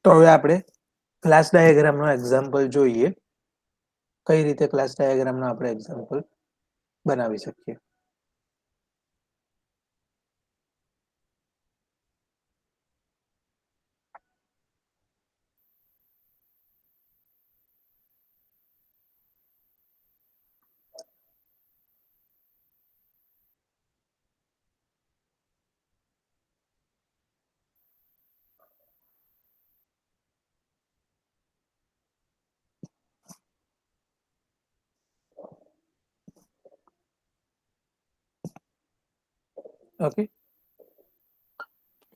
તો હવે આપણે ક્લાસ ડાયાગ્રામનો એક્ઝામ્પલ જોઈએ. કઈ રીતે ક્લાસ ડાયાગ્રામનો આપણે એક્ઝામ્પલ બનાવી શકીએ. ઓકે,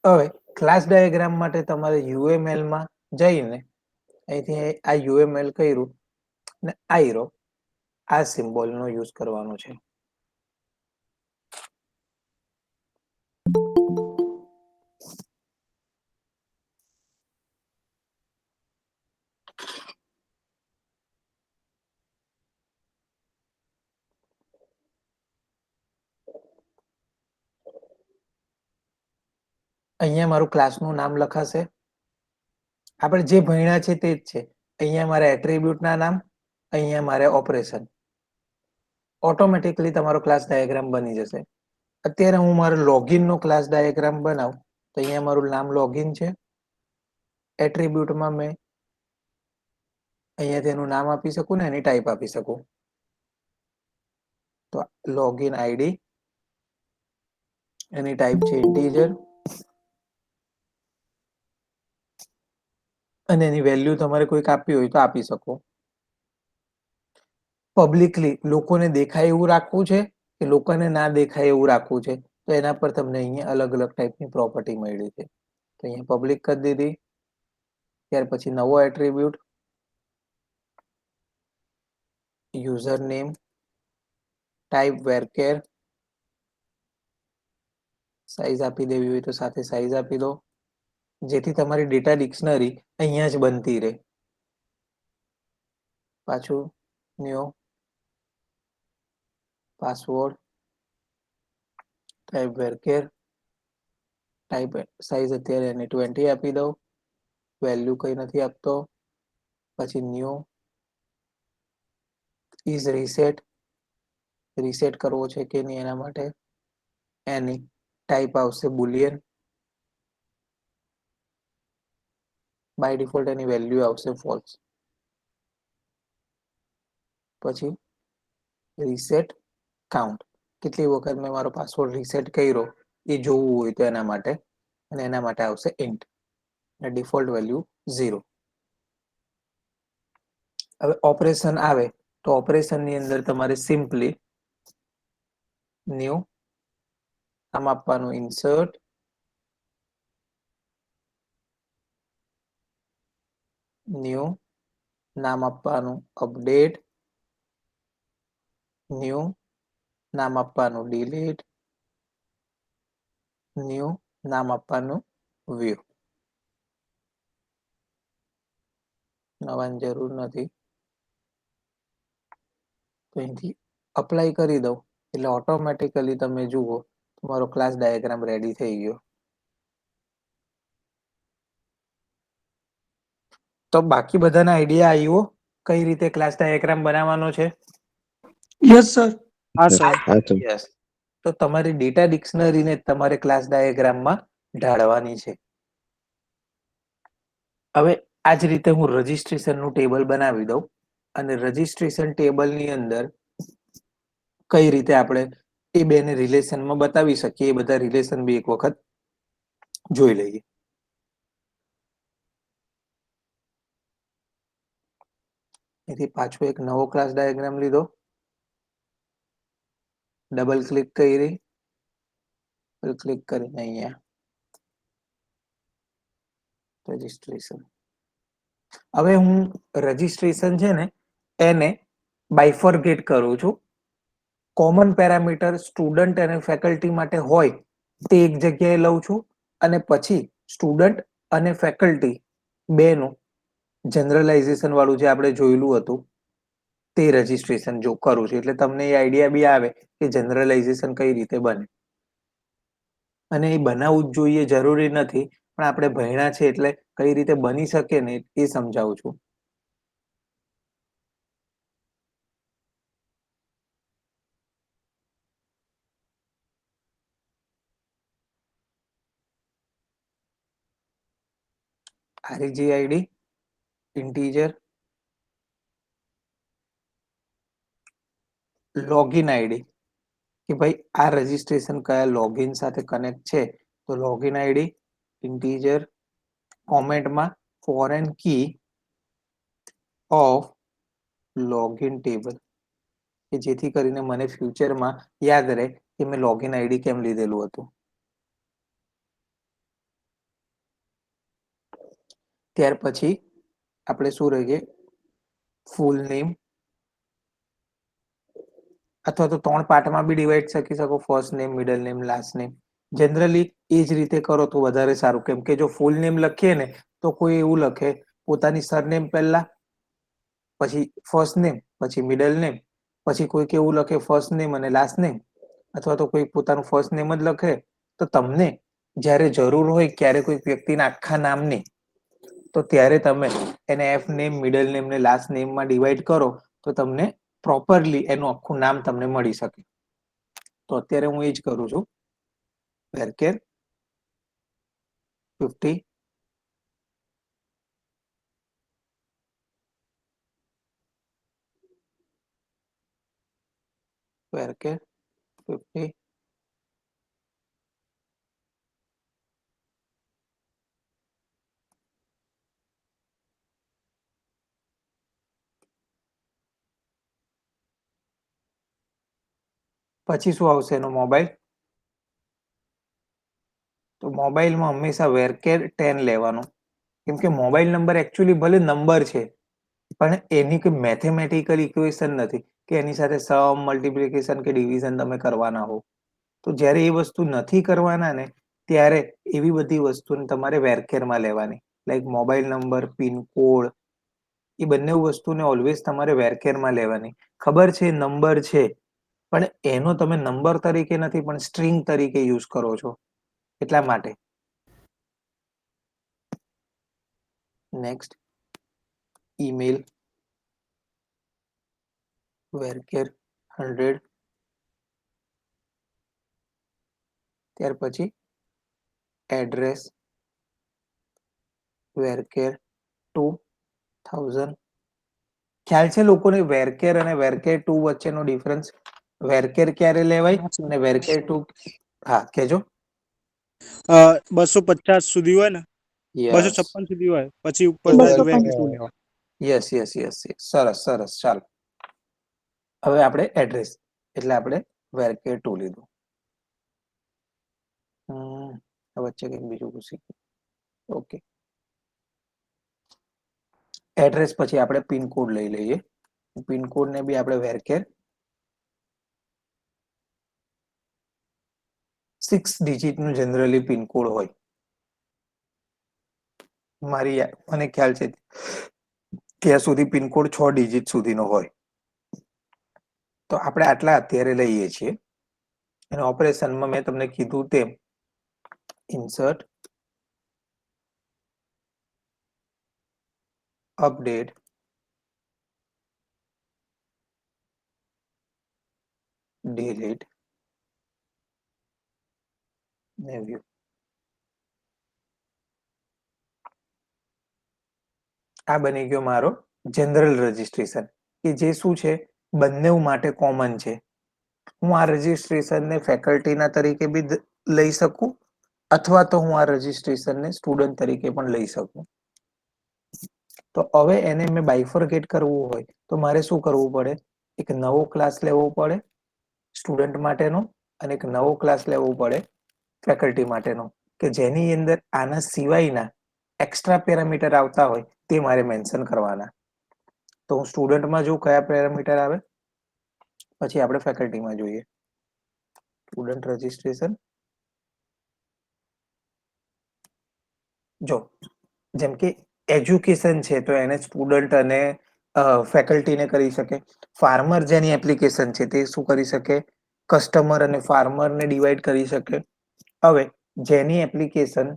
હવે ક્લાસ ડાયાગ્રામ માટે તમારે UML માં જઈને અહીંથી આ UML કર્યું ને આયરો આ સિમ્બોલનો યુઝ કરવાનો છે. અહીંયા મારું ક્લાસનું નામ લખાશે. આપણે જે ભણ્યા છે તે જ છે. અહીંયા મારે એટ્રીબ્યુટના નામ, અહીંયા મારે ઓપરેશન. ઓટોમેટિકલી તમારો ક્લાસ ડાયાગ્રામ બની જશે. અત્યારે હું મારો લોગિનનો ક્લાસ ડાયાગ્રામ બનાવું તો અહીંયા મારું નામ લોગિન છે. એટ્રીબ્યુટમાં મેં અહીંયા તેનું નામ આપી શકું ને એની ટાઈપ આપી શકું. તો લોગિન આઈડી, એની ટાઈપ છે ઇન્ટીજર અને એની વેલ્યુ તમારે કોઈક આપવી હોય તો આપી શકો. પબ્લિકલી લોકોને દેખાય એવું રાખવું છે કે લોકોને ના દેખાય એવું રાખવું છે, તો એના પર તમને અહીંયા અલગ અલગ ટાઈપની પ્રોપર્ટી મળી છે. તો અહીંયા પબ્લિક કરી દીધી. ત્યાર પછી નવો attribute user name, type varchar, size આપી દેવી હોય તો સાથે સાઈઝ આપી દો, જેથી તમારી ડેટા ડિક્શનરી અહીંયા જ બનતી રહે. પાછું new password, type varchar, type size અત્યારે એને 20 આપી દો, વેલ્યુ કંઈ નથી આપતો. પછી ન્યૂ ઇઝ રીસેટ, રીસેટ કરવો છે કે નહીં એના માટે એની ટાઈપ આવશે બુલિયન. બાય ડિફોલ્ટ એની વેલ્યુ આવશે ફોલ્સ. પછી રીસેટ કાઉન્ટ, કેટલી વખત મેં મારો પાસવર્ડ રીસેટ કર્યો એ જોવું હોય તો એના માટે, અને એના માટે આવશે ઇન્ટ અને ડિફોલ્ટ વેલ્યુ 0. હવે ઓપરેશન આવે તો ઓપરેશનની અંદર તમારે સિમ્પલી ન્યૂ આમ આપવાનું ઇન્સર્ટ, ન્યૂ નામ આપવાનું અપડેટ, ન્યૂ નામ આપવાનું ડિલીટ, ન્યૂ નામ આપવાનું વ્યૂ. નવાની જરૂર નથી. તો અહીંથી અપ્લાય કરી દઉં એટલે ઓટોમેટિકલી તમે જુઓ તમારો ક્લાસ ડાયાગ્રામ રેડી થઈ ગયો. તો બાકી બધાના આઈડિયા આવ્યો કઈ રીતે ક્લાસ ડાયાગ્રામ બનાવવાનો છે? Yes sir. હા સર. હા સર. યસ. તો તમારી ડેટા ડિક્શનરીને તમારે ક્લાસ ડાયાગ્રામમાં ઢાળવાની છે. હવે આ જ રીતે હું રજિસ્ટ્રેશનનું ટેબલ બનાવી દઉં અને રજિસ્ટ્રેશન ટેબલની અંદર કઈ રીતે આપણે એ બેને રિલેશનમાં બતાવી શકીએ એ બધા રિલેશન બી એક વખત જોઈ લઈએ. એથી પાછો એક નવો ક્લાસ ડાયાગ્રામ લીધો, ડબલ ક્લિક કરી, ક્લિક કરીને અહીંયા રજિસ્ટ્રેશન. હવે હું રજિસ્ટ્રેશન છે ને એને બાયફર્ગેટ કરું છું. કોમન પેરામીટર સ્ટુડન્ટ અને ફેકલ્ટી માટે હોય તે એક જગ્યાએ લઉં છું અને પછી સ્ટુડન્ટ અને ફેકલ્ટી બેનું જનરલાઇઝેશન વાળું જે આપણે જોયેલું હતું તે રજિસ્ટ્રેશન જો કરું છું, એટલે તમને એ આઈડિયા બી આવે કે જનરલાઇઝેશન કઈ રીતે બને. અને એ બનાવવું જ જોઈએ જરૂરી નથી, પણ આપણે ભણ્યા છે એટલે કઈ રીતે બની શકે ને એ સમજાવું છું. RGID, ઇન્ટીજર, લોગિન આઈડી કે ભાઈ આ રજીસ્ટ્રેશન કયા લોગિન સાથે કનેક્ટ છે, તો લોગિન આઈડી, ઇન્ટીજર, કોમેન્ટમાં foreign key of login table, કે જેથી કરીને મને ફ્યુચરમાં યાદ રહે કે મેં લોગિન આઈડી કેમ લીધેલું હતું. ત્યાર પછી આપણે શું રહીએ, ફૂલ નેમ, અથવા તો 3 પાર્ટમાં બી ડિવાઈડ કરી શકો, first name, middle name, last name. Generally એ જ રીતે કરો તો વધારે સારું, કેમ કે જો ફૂલ નેમ લખીએ ને તો કોઈ એવું લખે પોતાની સરનેમ પહેલા, પછી ફર્સ્ટ નેમ, પછી મિડલ નેમ, પછી કોઈક એવું લખે ફર્સ્ટ નેમ અને લાસ્ટ નેમ, અથવા તો કોઈ પોતાનું ફર્સ્ટ નેમ જ લખે. તો તમને જ્યારે જરૂર હોય ક્યારે કોઈ વ્યક્તિના આખા નામની, તો ત્યારે તમે એને એફ નેમ, મિડલ નેમ ને લાસ્ટ નેમમાં ડિવાઈડ કરો તો તમને પ્રોપરલી એનું આખું નામ તમને મળી શકે. તો અત્યારે હું એ જ કરું છું. varchar 50 varchar 50 પછી શું આવશે એનો મોબાઈલ, તો મોબાઈલમાં હંમેશા varchar 10 લેવાનો, કેમ કે મોબાઈલ નંબર એકચ્યુઅલી ભલે નંબર છે પણ એની કોઈ મેથેમેટિકલ ઇક્વેશન નથી કે એની સાથે સમ, મલ્ટિપ્લિકેશન કે ડિવિઝન તમે કરવાના હો. તો જ્યારે એ વસ્તુ નથી કરવાના ને ત્યારે એવી બધી વસ્તુને તમારે varchar લેવાની, લાઈક મોબાઈલ નંબર, પિનકોડ, એ બંને વસ્તુને ઓલવેઝ તમારે varchar લેવાની. ખબર છે નંબર છે, પણ એનો તમે નંબર તરીકે નથી પણ સ્ટ્રિંગ તરીકે યુઝ કરો છો, એટલા માટે. Next, email varchar 100. ત્યાર પછી એડ્રેસ varchar 2000. ખ્યાલ છે લોકોને varchar અને varchar 2 વચ્ચેનો ડિફરન્સ? varchar ક્યારે લેવાય હા સર. અને varchar 2? હા કેજો. 250 સુધી હોય ને, યસ 256 સુધી હોય, પછી ઉપર તો જાય તો વેલ, વેકેટ લેવા. યસ યસ યસ યસ, સરસ સરસ. ચાલો હવે આપણે એડ્રેસ એટલે આપણે varchar 2 લીધું. વચ્ચે કંઈક બીજું ઘૂસી ગયું. ઓકે, એડ્રેસ પછી આપણે પિનકોડ લઈ લઈએ. પિનકોડ ને બી આપણે varchar 6 ડિજિટનું જનરલી પિનકોડ હોય. મને ખ્યાલ છે ત્યાં સુધી પિનકોડ 6 ડિજિટ સુધીનો હોય. તો આપણે આટલા અત્યારે લઈએ છીએ. અને ઓપરેશનમાં મેં તમને કીધું તેમ ઇન્સર્ટ, અપડેટ, ડિલીટ ને વ્યૂ. આ બની ગયો મારો જનરલ રજીસ્ટ્રેશન, કે જે શું છે બંને માટે કોમન છે. હું આ રજીસ્ટ્રેશનને ફેકલ્ટીના તરીકે બી લઈ શકું, અથવા તો હું આ રજીસ્ટ્રેશનને સ્ટુડન્ટ તરીકે પણ લઈ શકું. તો હવે એને મેં બાયફર્કેટ કરવું હોય તો મારે શું કરવું પડે? એક નવો ક્લાસ લેવો પડે સ્ટુડન્ટ માટેનો, અને એક નવો ક્લાસ લેવો પડે ફેકલ્ટી માટેનો, કે જેની અંદર આના સિવાયના એક્સ્ટ્રા પેરામીટર આવતા હોય તે મારે મેન્શન કરવાના. તો હું સ્ટુડન્ટમાં જોઉં કયા પેરામીટર આવે, પછી આપણે ફેકલ્ટીમાં જોઈએ. સ્ટુડન્ટ રજીસ્ટ્રેશન, જો જેમ કે એજ્યુકેશન છે તો એને સ્ટુડન્ટ અને ફેકલ્ટીને કરી શકે. ફાર્મર જેની એપ્લિકેશન છે તે શું કરી શકે? કસ્ટમર અને ફાર્મરને ડિવાઈડ કરી શકે. હવે જેની એપ્લિકેશન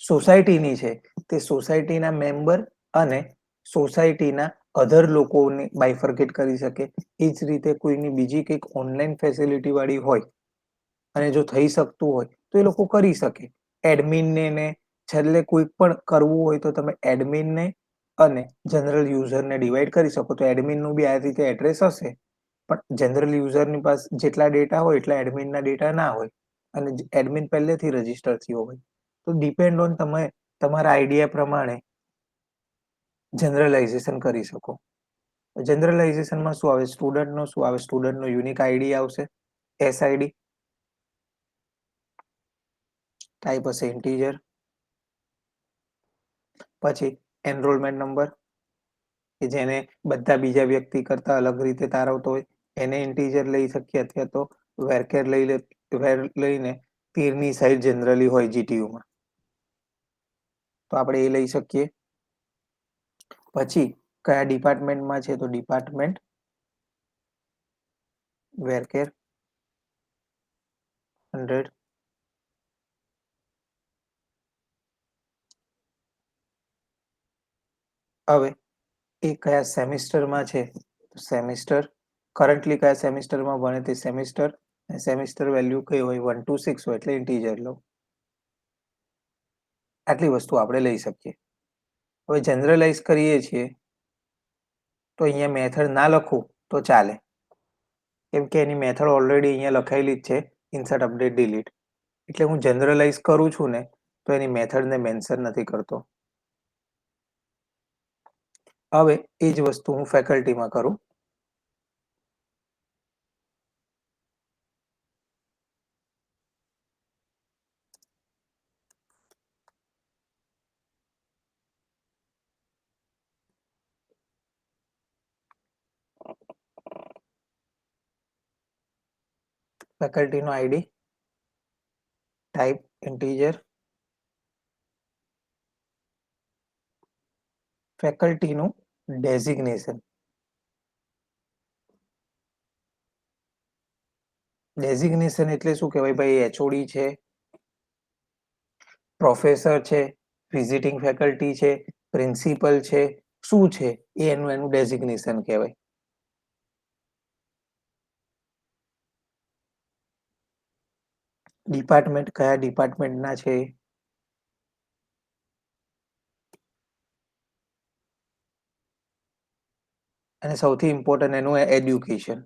સોસાયટીની છે તે સોસાયટીના મેમ્બર અને સોસાયટીના અધર લોકોને બાયફર્કેટ કરી શકે. એ જ રીતે કોઈની બીજી કંઈક ઓનલાઈન ફેસિલિટી વાળી હોય અને જો થઈ શકતું હોય તો એ લોકો કરી શકે. એડમિનને ને છેલ્લે કોઈ પણ કરવું હોય તો તમે એડમિનને અને જનરલ યુઝરને ડિવાઈડ કરી શકો. તો એડમિનનું બી આ રીતે એડ્રેસ હશે, પણ જનરલ યુઝરની પાસે જેટલા ડેટા હોય એટલા એડમિનના ડેટા ના હોય અને એડમિન પહેલેથી રજીસ્ટર થયો હોય. તો ડિપેન્ડ ઓન તમે તમારા આઈડિયા પ્રમાણે જનરલાઇઝેશન કરી શકો. જનરલાઇઝેશનમાં શું આવે? સ્ટુડન્ટનો શું આવે? સ્ટુડન્ટનો યુનિક આઈડી આવશે, એસઆઈડી. ટાઈપ હશે ઇન્ટીજર. પછી એનરોલમેન્ટ નંબર કે જેને બધા બીજા વ્યક્તિ કરતા અલગ રીતે તારવતો હોય એને ઇન્ટીજર લઈ શકીએ, અથવા તો વેરકેર લઈને 13ની સાઈઝ જનરલી હોય જીટીયુમાં તો આપણે એ લઈ શકીએ. પછી કયા ડિપાર્ટમેન્ટમાં છે તો ડિપાર્ટમેન્ટ વેરકેર 100. હવે એ કયા સેમિસ્ટરમાં છે તો સેમિસ્ટર, કરન્ટલી કયા સેમિસ્ટરમાં ભણે તે સેમિસ્ટર, સેમિસ્ટર વેલ્યુ કઈ હોય 1 to 6 હોય એટલે ઇન્ટીજર લો. આટલી વસ્તુ આપણે લઈ શકીએ. હવે જનરલાઇઝ કરીએ છીએ તો અહીંયા મેથડ ના લખું તો ચાલે, કેમ કે એની મેથડ ઓલરેડી અહીંયા લખાયેલી જ છે, ઇન્સર્ટ અપડેટ ડિલીટ. એટલે હું જનરલાઇઝ કરું છું ને તો એની મેથડને મેન્શન નથી કરતો. હવે એ જ વસ્તુ હું ફેકલ્ટીમાં કરું. ફેકલ્ટીનો આઈડી, ટાઈપ ઇન્ટીજર, ફેકલ્ટીનું ડેઝિગ્નેશન. ડેઝિગ્નેશન એટલે શું કહેવાય ભાઈ? એચઓડી છે, પ્રોફેસર છે, વિઝિટિંગ ફેકલ્ટી છે, પ્રિન્સિપલ છે, શું છે એ એનું ડેઝિગ્નેશન કહેવાય. ડિપાર્ટમેન્ટ કયા ડિપાર્ટમેન્ટના છે, અને સૌથી ઇમ્પોર્ટન્ટ એનું એડ્યુકેશન.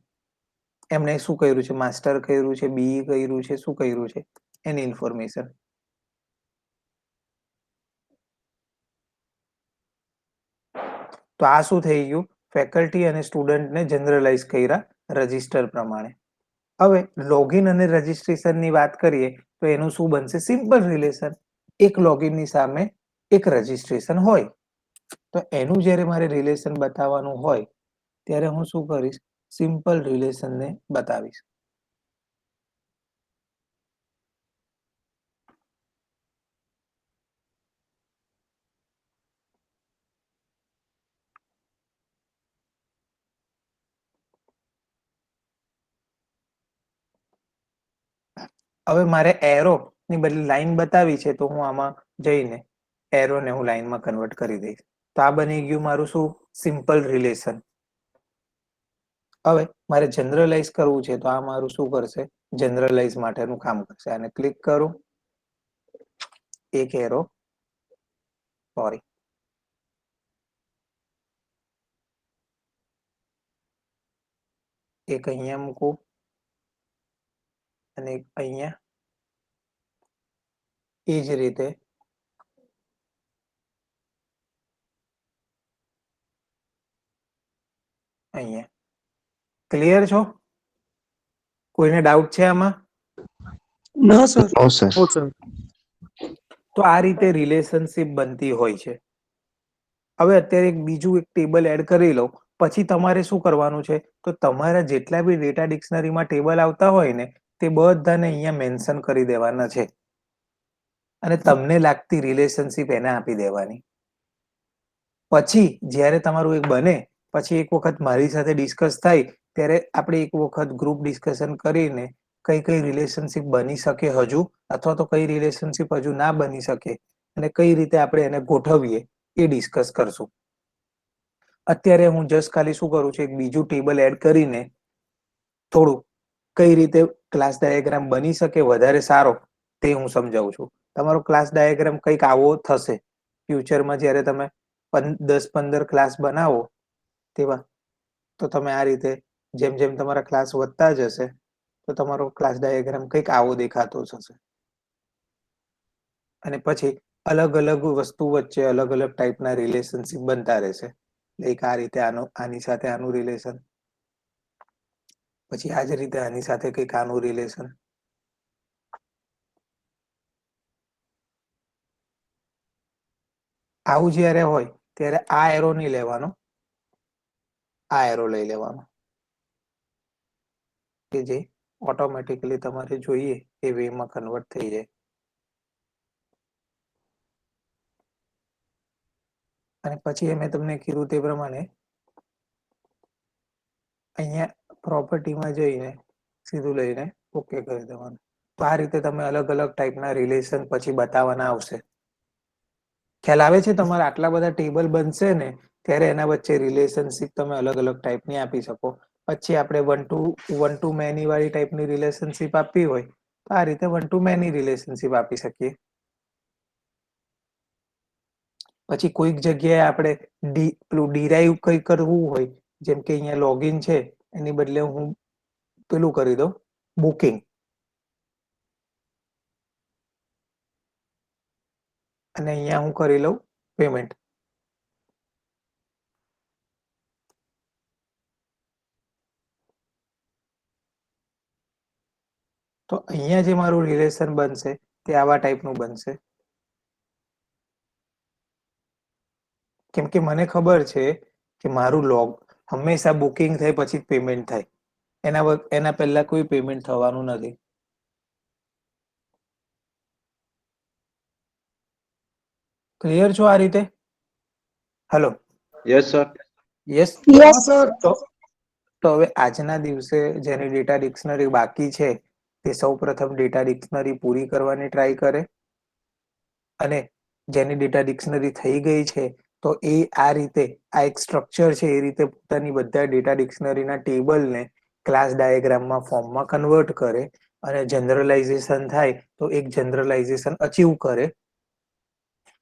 એમણે શું કર્યું છે? માસ્ટર કર્યું છે, બીઈ કર્યું છે, શું કર્યું છે એની ઇન્ફોર્મેશન. તો આ શું થઈ ગયું? ફેકલ્ટી અને સ્ટુડન્ટને જનરલાઇઝ કર્યા રજિસ્ટર પ્રમાણે. હવે લોગિન અને રજિસ્ટ્રેશનની વાત કરીએ તો એનું શું બનશે? Simple relation. એક લોગિનની સામે એક રજિસ્ટ્રેશન હોય. તો એનું જ્યારે મારે રિલેશન બતાવવાનું હોય ત્યારે હું શું કરીશ? સિમ્પલ રિલેશનને બતાવીશ. હવે મારે એરો ની બદલે લાઈન બતાવી છે તો હું આમાં જઈને એરોને હું લાઈનમાં કન્વર્ટ કરી દઈશ. તો આ બની ગયું મારું શું? Simple relation. હવે મારે જનરલાઇઝ કરવું છે તો આ મારું શું કરશે? જનરલાઇઝ માટેનું કામ કરશે. આને ક્લિક કરું, એક એરો, સોરી, એક અહીંયા મૂકું અને એક અહીંયા. એ જ રીતે અહીંયા. ક્લિયર છો? કોઈને ડાઉટ છે આમાં? ના સર. ઓ સર. ઓ સર. તો આ રીતે રિલેશનશિપ બનતી હોય છે. હવે અત્યારે એક બીજું એક ટેબલ એડ કરી લો. પછી તમારે શું કરવાનું છે? તો તમારા જેટલા બી ડેટા ડિક્શનરીમાં ટેબલ આવતા હોય ને તે બધાને અહીંયા મેન્શન કરી દેવાના છે અને તમને લાગતી રિલેશનશિપ એને આપી દેવાની. પછી જ્યારે તમારું એક બને પછી એક વખત મારી સાથે ડિસ્કસ થાય ત્યારે આપણે એક વખત ગ્રુપ ડિસ્કશન કરીને કઈ કઈ રિલેશનશિપ બની શકે હજુ, અથવા તો કઈ રિલેશનશિપ હજુ ના બની શકે અને કઈ રીતે આપણે એને ગોઠવીએ એ ડિસ્કસ કરશું. અત્યારે હું જસ્ટ ખાલી શું કરું છું, એક બીજું ટેબલ એડ કરીને થોડું કઈ રીતે ક્લાસ ડાયાગ્રામ બની શકે વધારે સારો તે હું સમજાવું છું. તમારો ક્લાસ ડાયાગ્રામ કંઈક આવો થશે ફ્યુચરમાં જ્યારે તમે 10-15 ક્લાસ બનાવો તેવા. તો તમે આ રીતે જેમ જેમ તમારા ક્લાસ વધતા જશે તો તમારો ક્લાસ ડાયાગ્રામ કંઈક આવો દેખાતો થશે. અને પછી અલગ અલગ વસ્તુ વચ્ચે અલગ અલગ ટાઈપના રિલેશનશિપ બનતા રહેશે. લાઈક આ રીતે આની સાથે આનું રિલેશન, પછી આ જ રીતે આની સાથે કંઈક આનું રિલેશન. આવું જ્યારે હોય ત્યારે આ એરો નહીં લેવાનો, આ એરો લઈ લેવાનો કે જે ઓટોમેટિકલી તમારે જોઈએ એ વેમાં કન્વર્ટ થઈ જાય. અને પછી મેં તમને કીધું તે પ્રમાણે અહીંયા પ્રોપર્ટીમાં જઈને સીધું લઈને ઓકે કરી દેવાનું. તો આ રીતે તમે અલગ અલગ ટાઈપના રિલેશન પછી બતાવવાના આવશે. ખ્યાલ આવે છે? તમારે આટલા બધા ટેબલ બનશે ને ત્યારે એના વચ્ચે રિલેશનશિપ તમે અલગ અલગ ટાઈપની આપી શકો. પછી આપણે વન ટુ મેની વાળી ટાઈપની રિલેશનશિપ આપવી હોય તો આ રીતે વન ટુ મેની રિલેશનશિપ આપી શકીએ. પછી કોઈક જગ્યાએ આપણે પેલું ડિરાઈવ કંઈ કરવું હોય, જેમ કે અહીંયા લોગિન છે એની બદલે હું પેલું કરી દઉં બુકિંગ, અને અહીંયા હું કરી લઉં પેમેન્ટ. તો અહીંયા જે મારું રિલેશન બનશે તે આવા ટાઈપનું બનશે. કેમ કે મને ખબર છે કે મારું લોગ હંમેશા બુકિંગ થાય પછી પેમેન્ટ થાય. એના પહેલા કોઈ પેમેન્ટ થવાનું નથી. ક્લિયર છો આ રીતે? હલો? Yes sir. યસ. હા સર. તો હવે આજના દિવસે જેની ડેટા ડિક્શનરી બાકી છે તે સૌ પ્રથમ ડેટા ડિક્શનરી પૂરી કરવાની ટ્રાય કરે. અને જેની ડેટા ડિક્શનરી થઈ ગઈ છે તો એ આ રીતે આ એક સ્ટ્રક્ચર છે એ રીતે પોતાની બધા ડેટા ડિક્શનરીના ટેબલને ક્લાસ ડાયાગ્રામમાં ફોર્મમાં કન્વર્ટ કરે. અને જનરલાઇઝેશન થાય તો એક જનરલાઇઝેશન અચીવ કરે.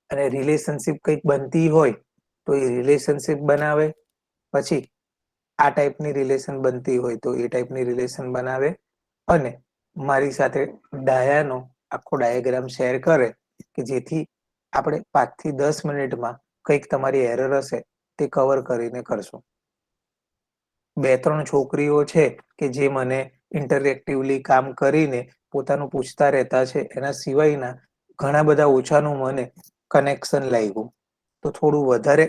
અને રિલેશનશિપ કંઈક બનતી હોય તો એ રિલેશનશિપ બનાવે. પછી આ ટાઈપની રિલેશન બનતી હોય તો એ ટાઈપની રિલેશન બનાવે. અને મારી સાથે ડાયાનો આખો ડાયાગ્રામ શેર કરે કે જેથી આપણે 5 થી 10 મિનિટમાં કંઈક તમારી એરર હશે તે કવર કરીને કરશું. 2-3 છોકરીઓ છે કે જે મને ઇન્ટરેક્ટિવલી કામ કરીને પોતાનું પૂછતા રહેતા છે. એના સિવાયના ઘણા બધા ઓછાનું મને કનેક્શન લાગ્યું. તો થોડું વધારે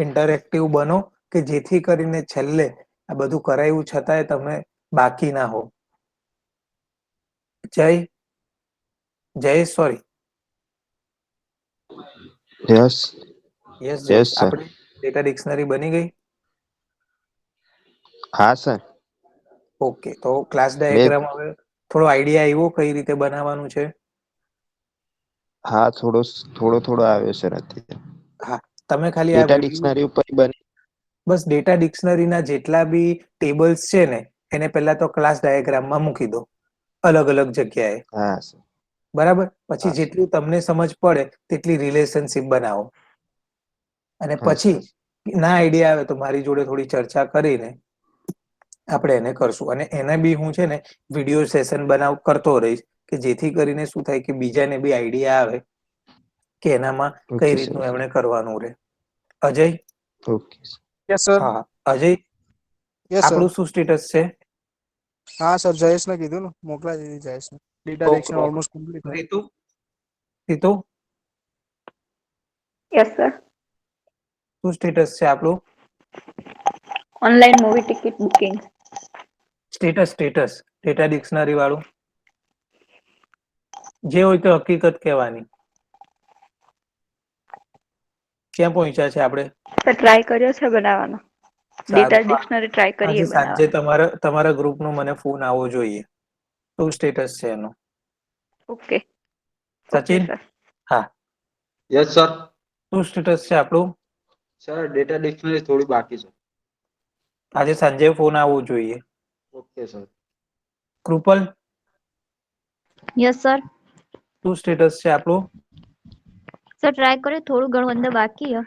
ઇન્ટરેક્ટિવ બનો કે જેથી કરીને છેલ્લે આ બધું કરાયું છતાંય તમે બાકી ના હો. Sorry. Yes. Yes yes sir. આપણે ડેટા ડિક્શનરી બની ગઈ. હા સર. ઓકે, તો ક્લાસ મેં ડાયાગ્રામ હવે થોડો આઈડિયા આવ્યો કઈ રીતે બનાવવાનું છે? હા થોડો આવ્યો સર. અત્યારે હા, તમે ખાલી આ ડેટા વિડીયો ડિક્શનરી ઉપર બની. બસ ડેટા ડિક્શનરીના જેટલા બી ટેબલ્સ છે ને એને પહેલા તો ક્લાસ ડાયાગ્રામમાં મૂકી દો અલગ અલગ જગ્યાએ. હા સર. બરાબર? પછી હા સર. જેટલું તમને સમજ પડે તેટલી રિલેશનશિપ બનાવો. અને હા પછી સર. ના આઈડિયા આવે તો મારી જોડે થોડી ચર્ચા કરીને આપણે એને કરશું. અને એને બી હું છે ને વિડીયો સેશન કરતો રહીશ કે જેથી કરીને શું થાય કે બીજાને બી આઈડિયા આવે કે એનામાં કઈ ઓકે સર. રીતનું એમણે કરવાનું રહે. અજય? ઓકે. Yes sir. હા અજય, યસ સર. આપણું શું સ્ટેટસ છે? હા સર, જયેશને કીધું ને, મોકલાવી દીધી જયેશને. Data okay diction okay. Almost complete છે. Ritu yes sir. શું સ્ટેટસ છે આપણું? Online movie ticket booking. Status data dictionary વાળું જે હોય તો હકીકત કહેવાની. ક્યાં પહોંચ્યા છે આપણે? સર ટ્રાય કર્યો છે બનાવવાનો. ડેટા સારું, તો ડિક્શનરી ટ્રાય આજે કરીએ સાંજે બનાવવાનો. તમારા ગ્રુપનો મને ફોન આવવો જોઈએ. શું સ્ટેટસ છે એનો? ઓકે. ઓકે સચિન? સર. હા યસ સર. શું સ્ટેટસ છે આપણું? સર ડેટા ડિક્શનરી થોડી બાકી છે. આજે સાંજે ફોન આવવો જોઈએ. Okay sir. Krupal, yes sir. શું સ્ટેટસ છે આપણું? સર ટ્રાય કર્યો, થોડું ઘણું અંદર બાકી છે.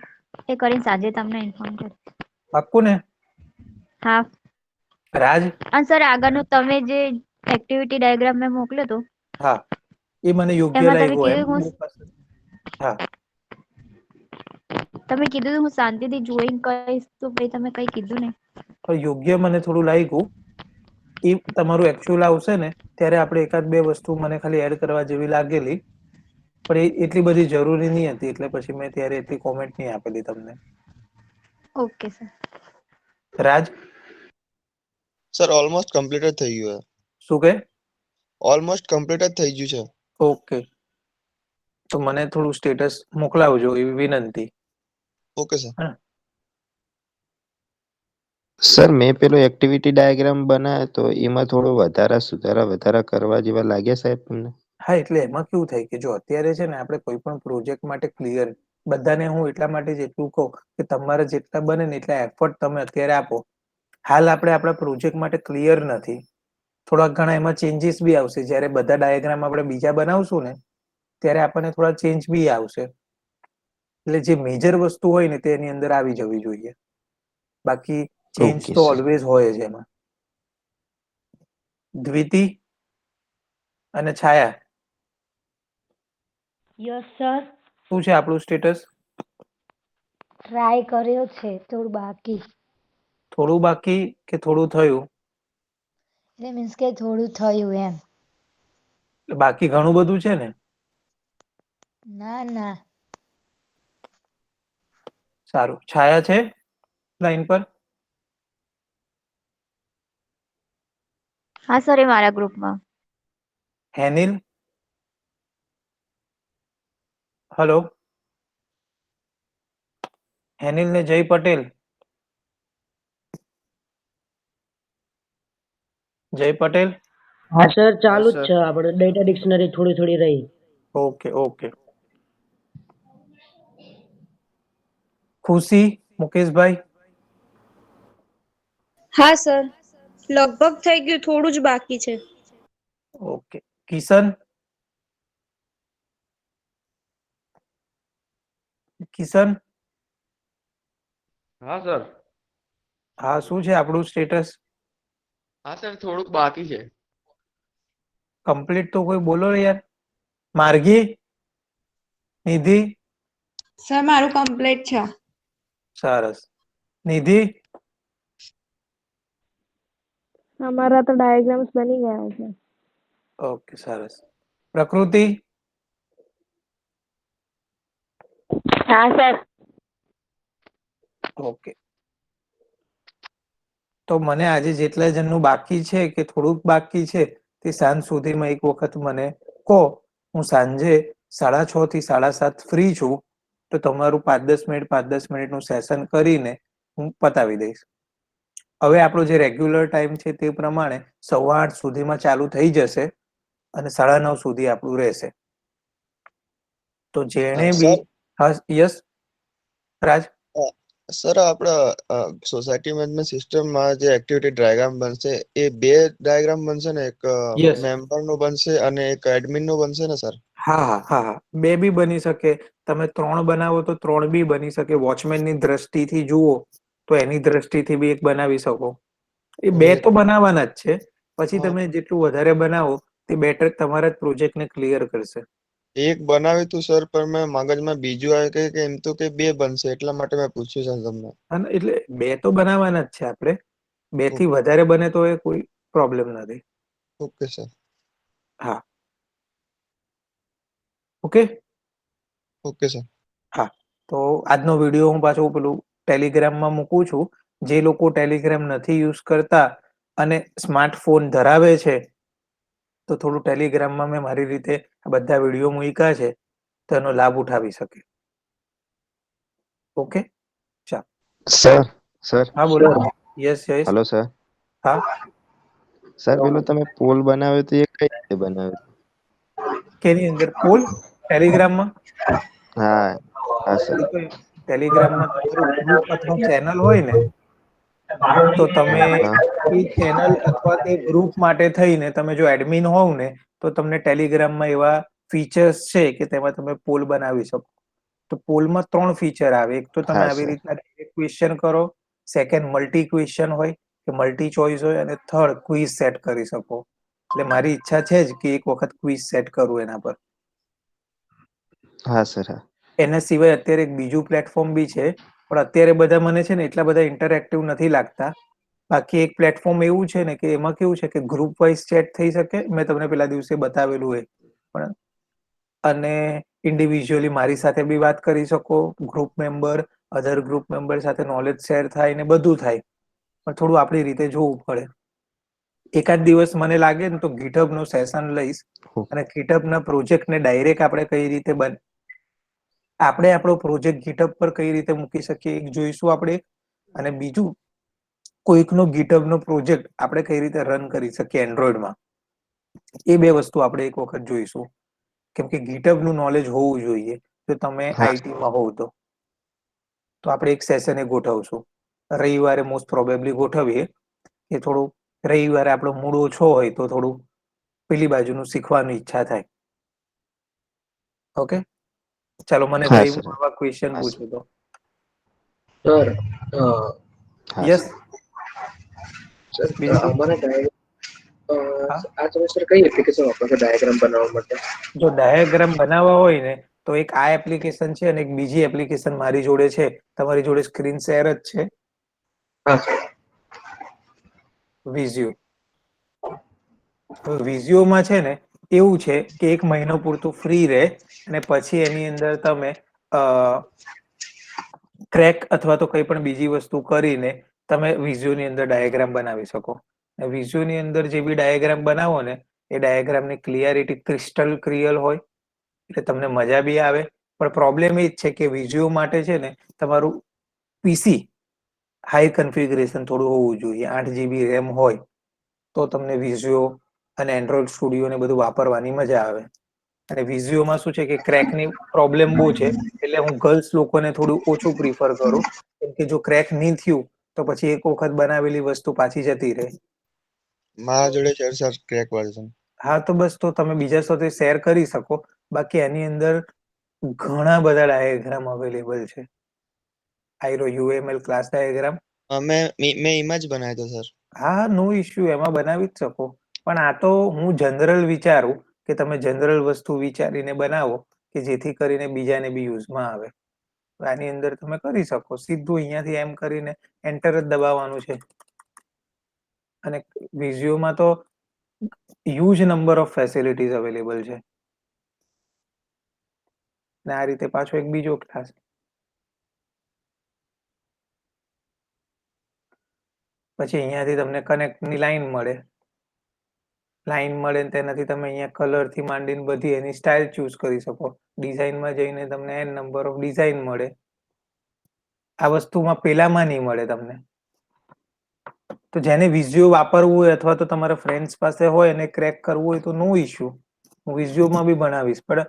એ કરીને સાંજે તમને ઇન્ફોર્મ કરીશ. પાક્કું ને? હા. રાજ? અને સર આગળનું તમે જે એક્ટિવિટી ડાયાગ્રામ મેં મોકલ્યો હતો હા, એ મને યોગ્ય એમાં તમે લાગ્યું એમ. કીધું હા, તમે કીધું હું શાંતિથી જોઈને કહીશ, તો પછી તમે કઈ કીધું નહીં. પણ યોગ્ય મને થોડું લાગ્યું. એ તમારું એકચ્યુઅલ આવશે ને ત્યારે આપણે એકાદ બે વસ્તુ મને ખાલી એડ કરવા જેવી લાગેલી, પણ એ એટલી બધી જરૂરી નહીં હતી, એટલે પછી મેં ત્યારે એટલી કોમેન્ટ નહીં આપેલી તમને. Okay sir. Raj? Sir almost complete જ થઈ ગયું છે. શું કે? ઓલમોસ્ટ કમ્પ્લીટ જ થઈ ગયું છે. ઓકે, તો મને થોડું સ્ટેટસ મોકલાવજો એવી વિનંતી. Okay sir. હા, સર મેં પેલો એક્ટિવિટી ડાયાગ્રામ બનાવ્યો તો એમાં થોડો વધારા કરવા જેવા લાગ્યા સાહેબ તમને? હા, એટલે એમાં કેવું થાય કે જો અત્યારે છે ને આપણે કોઈ પણ પ્રોજેક્ટ માટે ક્લિયર, બધાને હું એટલા માટે જ એટલું કહું કે તમારે જેટલા બને ને એટલા એફર્ટ તમે અત્યારે આપો. હાલ આપણે આપણા પ્રોજેક્ટ માટે ક્લિયર નથી, થોડાક ઘણા એમાં ચેન્જીસ બી આવશે. જ્યારે બધા ડાયાગ્રામ આપણે બીજા બનાવશું ને ત્યારે આપણને થોડા ચેન્જ બી આવશે. એટલે જે મેજર વસ્તુ હોય ને તે એની અંદર આવી જવી જોઈએ. બાકી ચેન્જ ઓકે તો સર. ઓલવેઝ હોય જ એમાં. દ્વિતિ અને છાયા, યસ સર. શું છે આપણું સ્ટેટસ? ટ્રાય કર્યો છે, થોડું બાકી. થોડું બાકી કે થોડું થયું? એટલે મીન્સ કે થોડું થયું એમ. બાકી ઘણું બધું છે ને? ના ના. સારું. છાયા છે લાઈન પર? હા સર, એ મારા ગ્રુપમાં. હેનિલ? હલો, હેનિલ ને જય પટેલ? જય પટેલ? હા સર, ચાલુ યસ જ સર. છે. આપણે ડેટા ડિક્શનરી થોડી થોડી રહી. Okay okay. ખુશી, મુકેશભાઈ? હા સર, લગભગ થઈ ગયું, થોડું જ બાકી છે. ઓકે. કિશન? કિશન? હા સર. હા, શું છે આપણું સ્ટેટસ? હા સર, થોડુંક બાકી છે. કમ્પ્લીટ તો કોઈ બોલો ને યાર. માર્ગી? નિધિ? સર મારું કમ્પ્લીટ છે. સરસ. નિધિ? અમારા તો ડાયાગ્રામ્સ બની ગયા છે. ઓકે, સરસ. પ્રકૃતિ? હા સર. ઓકે. તો મને આજે જેટલા જણનું બાકી છે કે થોડુંક બાકી છે તે સાંજ સુધીમાં એક વખત મને કહો. હું સાંજે 6:30 થી 7:30 ફ્રી છું, તો તમારું 5-10 મિનિટનું સેશન કરીને હું પતાવી દઈશ. હવે આપણો જે રેગ્યુલર ટાઈમ છે તે પ્રમાણે 8:15 સુધીમાં ચાલુ થઈ જશે અને 9:30 સુધી આપણું રહેશે. તો જેણે બી, સર હા યસ રાજ? સર આપણા સોસાયટી મેનેજમેન્ટ સિસ્ટમમાં જે એક્ટિવિટી ડાયાગ્રામ બનશે એ બે ડાયાગ્રામ બનશે ને, એક યસ. મેમ્બર નું બનશે અને એક એડમિન નું બનશે ને સર? હા હા હા હા, બે બી બની શકે. તમે 3 બનાવો તો 3 બી બની શકે. વોચમેનની દ્રષ્ટિથી જુઓ તો એની દ્રષ્ટિથી બી એક બનાવી શકો. એ બે તો બનાવવાના જ છે. પછી હા, તમે જેટલું વધારે બનાવો તે બેટર તમારા જ પ્રોજેક્ટને ક્લિયર કરશે. એક બનાવ્યું હતું સર, પણ મેં મગજમાં બીજું આવે કે એમ તો કે બે બનશે, એટલા માટે મેં પૂછ્યું છે તમને. એટલે બે તો બનાવવાના જ છે આપણે. 2 થી વધારે બને તો એ કોઈ પ્રોબ્લેમ નથી. Okay sir. હા. ઓકે. Okay sir. હા, તો આજનો વિડીયો હું પાછું પેલું ટેલિગ્રામમાં મૂકું છું. જે લોકો ટેલિગ્રામ નથી યુઝ કરતા અને સ્માર્ટફોન ધરાવે છે તો થોડું ટેલિગ્રામમાં મેં મારી રીતે આ બધા વિડીયો મૂક્યા છે, તો એનો લાભ ઉઠાવી શકે. ઓકે, ચાલો. સર સર હા બોલો. Yes yes. Hello sir. હા. સર પેલો તમે પોલ બનાવ્યો તો એ કઈ રીતે બનાવ્યો? કેની અંદર પોલ? ટેલિગ્રામમાં હા હા સર. ટેલિગ્રામમાં તમારું ગ્રુપ અથવા ચેનલ હોય ને, તો તમે હા એ ચેનલ અથવા તે ગ્રુપ માટે થઈને તમે જો એડમિન હોવ ને, તો તમને ટેલિગ્રામમાં એવા ફીચર્સ છે કે તેમાં તમે પોલ બનાવી શકો. તો પોલમાં 3 ફીચર આવે. એક તો તમે હા આવી સર. રીતના ક્વેશ્ચન કરો, સેકન્ડ મલ્ટી ક્વેશ્ચન હોય કે મલ્ટી ચોઇસ હોય, અને થર્ડ ક્વિઝ સેટ કરી શકો. એટલે મારી ઈચ્છા છે જ કે એક વખત ક્વિઝ સેટ કરું એના પર. હા સર. હા એના સિવાય અત્યારે એક બીજું પ્લેટફોર્મ બી છે, પણ અત્યારે બધા મને છે ને એટલા બધા ઇન્ટરેક્ટિવ નથી લાગતા. બાકી એક પ્લેટફોર્મ એવું છે ને કે એમાં કેવું છે કે ગ્રુપ વાઇઝ ચેટ થઈ શકે, મેં તમને પેલા દિવસે બતાવેલું હોય, પણ અને ઇન્ડિવિજ્યુઅલી મારી સાથે બી વાત કરી શકો, ગ્રુપ મેમ્બર અધર ગ્રુપ મેમ્બર સાથે નોલેજ શેર થાય ને બધું થાય, પણ થોડું આપણી રીતે જોવું પડે. એકાદ દિવસ મને લાગે ને તો ગીટહબ નું સેશન લઈશ, અને ગીટહબ ના પ્રોજેક્ટને ડાયરેક્ટ આપણે કઈ રીતે આપણે આપણો પ્રોજેક્ટ ગીટહબ પર કઈ રીતે મૂકી શકીએ એક જોઈશું આપણે, અને બીજું કોઈકનો ગીટહબ નો પ્રોજેક્ટ આપણે કઈ રીતે રન કરી શકીએ એન્ડ્રોઈડમાં, એ 2 વસ્તુ આપણે એક વખત જોઈશું. કેમ કે ગીટહબ નું નોલેજ હોવું જોઈએ જો તમે હા આઈટીમાં હોવ તો. તો આપણે એક સેશન એ ગોઠવશું, રવિવારે મોસ્ટ પ્રોબેબલી ગોઠવીએ કે થોડું રવિવારે આપણો મૂડ ઓછો હોય તો થોડું પેલી બાજુનું શીખવાની ઈચ્છા થાય. ઓકે, ચાલો મને હા ભાઈ સર. આવા ક્વેશ્ચન હા સર. પૂછો તો. સર હા યસ, સર. બીજું કોઈ? અમારા હા, આ તમે સર કઈ એપ્લિકેશન વાપરો છો ડાયાગ્રામ બનાવવા માટે? જો ડાયાગ્રામ બનાવવા હોય ને તો એક આ એપ્લિકેશન છે અને એક બીજી એપ્લિકેશન મારી જોડે છે. તમારી જોડે સ્ક્રીન શેર જ છે? હા સર. વિઝ્યુઅલ. વિઝ્યુમાં છે ને એવું છે કે 1 મહિનો પૂરતું ફ્રી રહે, અને પછી એની અંદર તમે ક્રેક અથવા તો કઈ પણ બીજી વસ્તુ કરીને તમે વિઝ્યુઅલની અંદર ડાયાગ્રામ બનાવી શકો. વિઝ્યુઅલની અંદર જે બી ડાયાગ્રામ બનાવો ને, એ ડાયાગ્રામની ક્લિયરિટી ક્રિસ્ટલ ક્લિયર હોય, એટલે તમને મજા બી આવે. પણ પ્રોબ્લેમ એ જ છે કે વિઝ્યુઅલ માટે છે ને તમારું પીસી હાઈ કન્ફિગરેશન થોડું હોવું જોઈએ. 8 GB રેમ હોય તો તમને વિઝ્યુઅલ અને એન્ડ્રોઈડ સ્ટુડિયોને બધું વાપરવાની મજા આવે. અને વિઝ્યુઅલમાં શું છે કે ક્રેકની પ્રોબ્લેમ બહુ છે, એટલે હું ગર્લ્સ લોકોને થોડું ઓછું પ્રિફર કરું. કેમ કે જો ક્રેક નહીં થયું તો પછી એક વખત બનાવેલી વસ્તુ પાછી જતી રહે. મારા જોડે છે સર ક્રેક વર્ઝન. હા, તો બસ તો તમે બીજા સાથે શેર કરી શકો. બાકી એની અંદર ઘણા બધા ડાયાગ્રામ અવેલેબલ છે. આઈરો યુએમએલ ક્લાસ ડાયાગ્રામ. મેં એમાં જ બનાવ્યો હતો સર. હા, નો ઇશ્યુ, એમાં બનાવી જ શકો. પણ આ તો હું જનરલ વિચારું કે તમે જનરલ વસ્તુ વિચારીને બનાવો કે જેથી કરીને બીજાને બી યુઝમાં આવે. આની અંદર તમે કરી શકો સીધું અહીંયાથી એમ કરીને એન્ટર જ દબાવવાનું છે. અને વિઝ્યુમાં તો huge number of facilities available છે. ને આ રીતે પાછો એક બીજો ક્લાસ. પછી અહીંયાથી તમને કનેક્ટની લાઈન મળે. લાઈન મળે તેનાથી તમે અહીંયા કલરથી માંડીને બધી એની સ્ટાઇલ ચૂઝ કરી શકો. ડિઝાઇનમાં જઈને તમને n નંબર ઓફ ડિઝાઇન મળે. આ વસ્તુમાં પેલામાં નહીં મળે તમને. તો જેને વિઝ્યુઅલ વાપરવું હોય અથવા તો તમારા ફ્રેન્ડ્સ પાસે હોય અને ક્રેક કરવું હોય તો નો ઇશ્યુ, હું વિઝ્યુઅલમાં બી બનાવીશ. પણ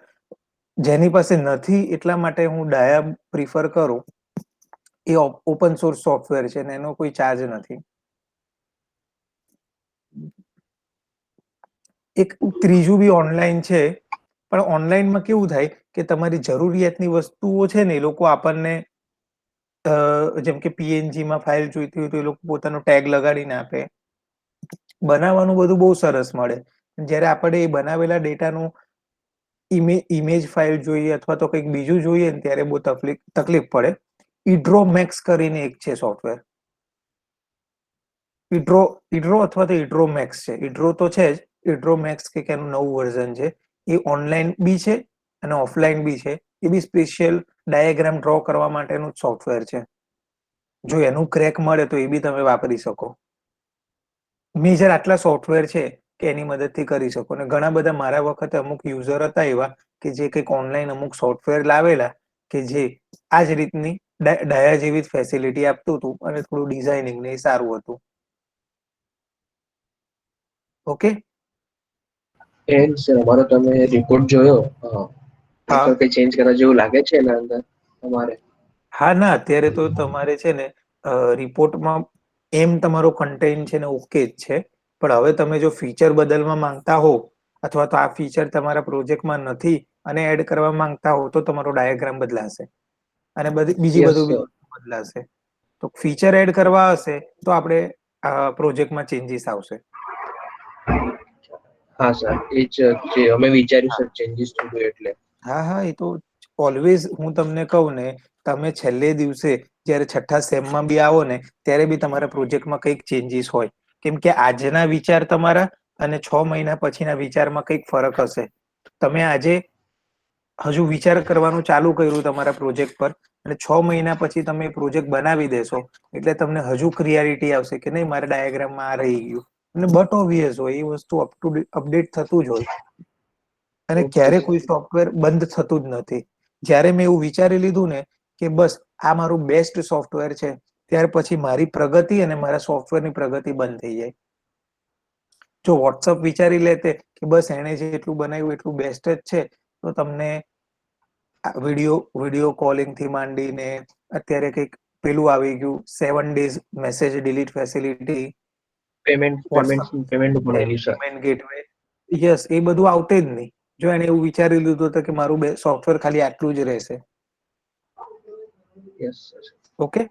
જેની પાસે નથી એટલા માટે હું ડાયા પ્રિફર કરું. એ ઓપન સોર્સ સોફ્ટવેર છે અને એનો કોઈ ચાર્જ નથી. એક ત્રીજું બી ઓનલાઈન છે, પણ ઓનલાઈનમાં કેવું થાય કે તમારી જરૂરિયાતની વસ્તુઓ છે ને એ લોકો આપણને જેમ કે પીએનજીમાં ફાઇલ જોઈતી હોય તો એ લોકો પોતાનો ટેગ લગાડીને આપે. બનાવવાનું બધું બહુ સરસ મળે. જ્યારે આપણે એ બનાવેલા ડેટાનું ઇમેજ ફાઇલ જોઈએ અથવા તો કંઈક બીજું જોઈએ ને ત્યારે બહુ તકલીફ પડે. ઇડ્રોમેક્સ કરીને એક છે સોફ્ટવેર. ઇડ્રો અથવા તો ઇડ્રોમેક્સ છે. ઇડ્રો તો છે જ. ઇડ્રોમેક્સ કે એનું નવું વર્ઝન છે. એ ઓનલાઈન બી છે અને ઓફલાઈન બી છે. એ બી સ્પેશિયલ ડાયાગ્રામ ડ્રો કરવા માટેનું જ સોફ્ટવેર છે. જો એનું ક્રેક મળે તો એ બી તમે વાપરી શકો. મેજર આટલા સોફ્ટવેર છે કે એની મદદથી કરી શકો. અને ઘણા બધા મારા વખતે અમુક યુઝર હતા એવા કે જે કંઈક ઓનલાઈન અમુક સોફ્ટવેર લાવેલા કે જે આજ રીતની ડાયા જેવી જ ફેસિલિટી આપતું હતું અને થોડું ડિઝાઇનિંગ ને સારું હતું. ઓકે. સર અમારો તમે રિપોર્ટ જોયો હા સર કઈ ચેન્જ કરવા જેવું લાગે છે એના અંદર તમારે? હા ના અત્યારે તો તમારે છે ને રિપોર્ટમાં એમ તમારો કન્ટેન્ટ છે ને ઓકે જ છે, પણ હવે તમે જો ફીચર બદલવા માંગતા હો અથવા તો આ ફીચર તમારા પ્રોજેક્ટમાં નથી અને એડ કરવા માંગતા હો તો તમારો ડાયાગ્રામ બદલાશે અને બીજી યસ બધું બી સર. વસ્તુ બદલાશે. તો ફીચર એડ કરવા હશે તો આપણે પ્રોજેક્ટમાં ચેન્જીસ આવશે. હા સર, એ જ જે અમે વિચાર્યું હા સર ચેન્જીસ થોડું એટલે. હા હા, એ તો ઓલવેઝ હું તમને કહું ને, તમે છેલ્લે દિવસે જયારે છઠ્ઠા સેમમાં બી આવો ને ત્યારે બી તમારા પ્રોજેક્ટમાં કંઈક ચેન્જીસ હોય, કેમ કે આજના વિચાર તમારા અને 6 મહિના પછીના વિચારમાં કંઈક ફરક હશે. તમે આજે હજુ વિચાર કરવાનું ચાલુ કર્યું તમારા પ્રોજેક્ટ પર અને 6 મહિના પછી તમે પ્રોજેક્ટ બનાવી દેશો એટલે તમને હજુ ક્લિયરિટી આવશે કે નહીં મારા ડાયાગ્રામમાં આ રહી ગયું. અને બટ ઓબ્વિયસ હોય એ વસ્તુ અપડેટ થતું જ હોય અને ઓકે ક્યારે સર. કોઈ સોફ્ટવેર બંધ થતું જ નથી. જ્યારે મેં એવું વિચારી લીધું ને કે બસ આ મારું બેસ્ટ સોફ્ટવેર છે, ત્યાર પછી મારી પ્રગતિ અને મારા સોફ્ટવેરની પ્રગતિ બંધ થઈ જાય. જો વોટ્સઅપ વિચારી લેતે કે બસ એણે જે એટલું બનાવ્યું એટલું બેસ્ટ જ છે, તો તમને વિડીયો કોલિંગ થી માંડીને અત્યારે કંઈક પેલું આવી ગયું 7 days message delete facility, payment WhatsApp payment પણ એની સર. પેમેન્ટ ગેટવે, યસ એ બધું આવતે જ નહીં. જો એને એવું વિચારી લીધું હતું કે મારું સોફ્ટવેર ખાલી આટલું જ રહેશે. Yes sir. ઓકે,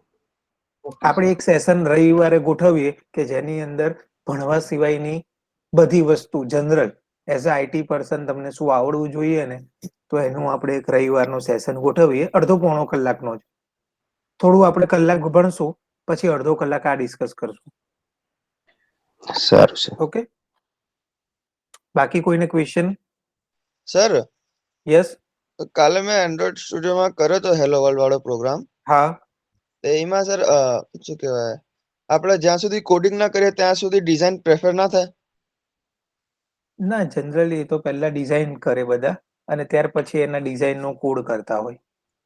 ઓકે આપણે સર. એક સેશન રવિવારે ગોઠવીએ કે જેની અંદર ભણવા સિવાયની બધી વસ્તુ general as a IT person તમને શું આવડવું જોઈએ ને, તો એનું આપણે એક રવિવારનો સેશન ગોઠવીએ, અડધો પોણો કલાકનો જ. થોડું આપણે કલાક ભણશું, પછી અડધો કલાક આ ડિસ્કસ કરશું. સારું છે. ઓકે, બાકી કોઈને ક્વેશ્ચન? Sir, yes. કાલે મેં એન્ડ્રોઈડ સ્ટુડિયોમાં કર્યો તો હેલો વર્લ્ડ વાળો પ્રોગ્રામ. હા. એમાં સર શું કહેવાય, આપણે જ્યાં સુધી કોડિંગ ના કરીએ ત્યાં સુધી ડિઝાઇન પ્રેફર ના થાય? ના, જનરલી એ તો પહેલા ડિઝાઇન કરે બધા અને ત્યાર પછી એના ડિઝાઇનનો કોડ કરતા હોય.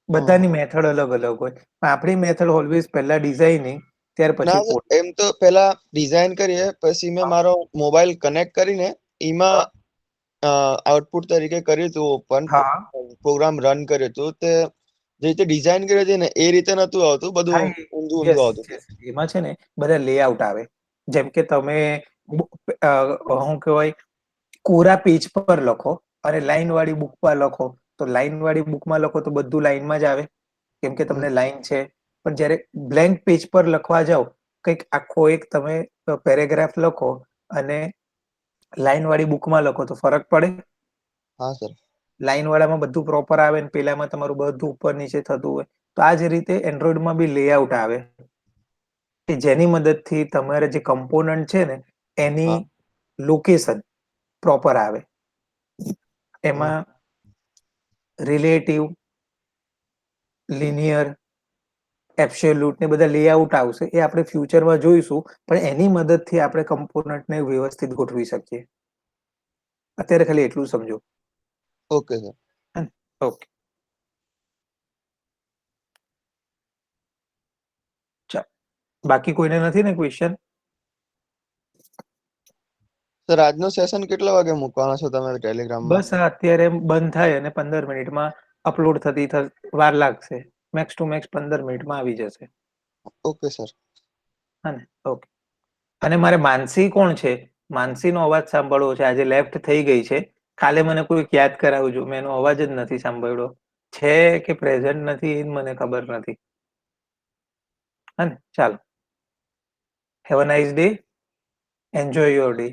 બધાની મેથડ અલગ અલગ હોય, પણ આપણી મેથડ ઓલવેઝ પહેલા ડિઝાઇનિંગ ત્યાર ના પછી સર, કોડ. એમ તો પેલા ડિઝાઇન કરીએ પછી મેં મારો મોબાઈલ કનેક્ટ કરીને એમાં આઉટપુટ તરીકે કર્યું હતું ઓપન હા પ્રોગ્રામ રન કર્યું હતું. તે જે રીતે ડિઝાઇન કરી હતી ને એ રીતે નતું આવતું, બધું હા ઊંધું ઊંધું યસ આવતું હતું. યસ, એમાં છે ને બધા લેઆઉટ આવે. જેમ કે તમે શું કહેવાય કોરા પેજ પર લખો અને લાઈન વાળી બુક પર લખો, તો લાઈન વાળી બુકમાં લખો તો બધું લાઈનમાં જ આવે કેમ કે તમને લાઈન છે. પણ જ્યારે બ્લેન્ક પેજ પર લખવા જાઓ, કંઈક આખો એક તમે પેરેગ્રાફ લખો અને લાઈન વાળી બુકમાં લખો તો ફરક પડે. હા સર. લાઈન વાળામાં બધું પ્રોપર આવે ને પેલામાં તમારું બધું ઉપર નીચે થતું હોય. તો આ જ રીતે એન્ડ્રોઈડમાં બી લેઆઉટ આવે કે જેની મદદથી તમારે જે કમ્પોનન્ટ છે ને એની હા. લોકેશન પ્રોપર આવે. એમાં રિલેટિવ, લિનિયર, એબ્સોલ્યુટ ને બધા લેઆઉટ આવશે, એ આપણે ફ્યુચરમાં જોઈશું. પણ એની મદદથી આપણે કમ્પોનન્ટને વ્યવસ્થિત ગોઠવી શકીએ. અત્યારે ખાલી એટલું સમજો. Okay sir. ઓકે, ચાલો. બાકી કોઈને નથી ને ક્વેશ્ચન? સર, આજનો સેશન કેટલા વાગે મૂકવાનો છો તમે ટેલિગ્રામમાં? બસ આ અત્યારે બંધ થાય અને 15 મિનિટમાં અપલોડ થતી વાર લાગશે. મેક્સ ટુ મેક્સ 15 મિનિટમાં આવી જશે. Okay sir. હા ને, ઓકે. અને મારે માનસી કોણ છે? માનસીનો અવાજ સાંભળવો છે. આજે લેફ્ટ થઈ ગઈ છે. કાલે મને કોઈક યાદ કરાવજો, મેં એનો અવાજ જ નથી સાંભળ્યો. છે કે પ્રેઝન્ટ નથી એ મને ખબર નથી. હા ને, ચાલો. Have a nice day. Enjoy your day.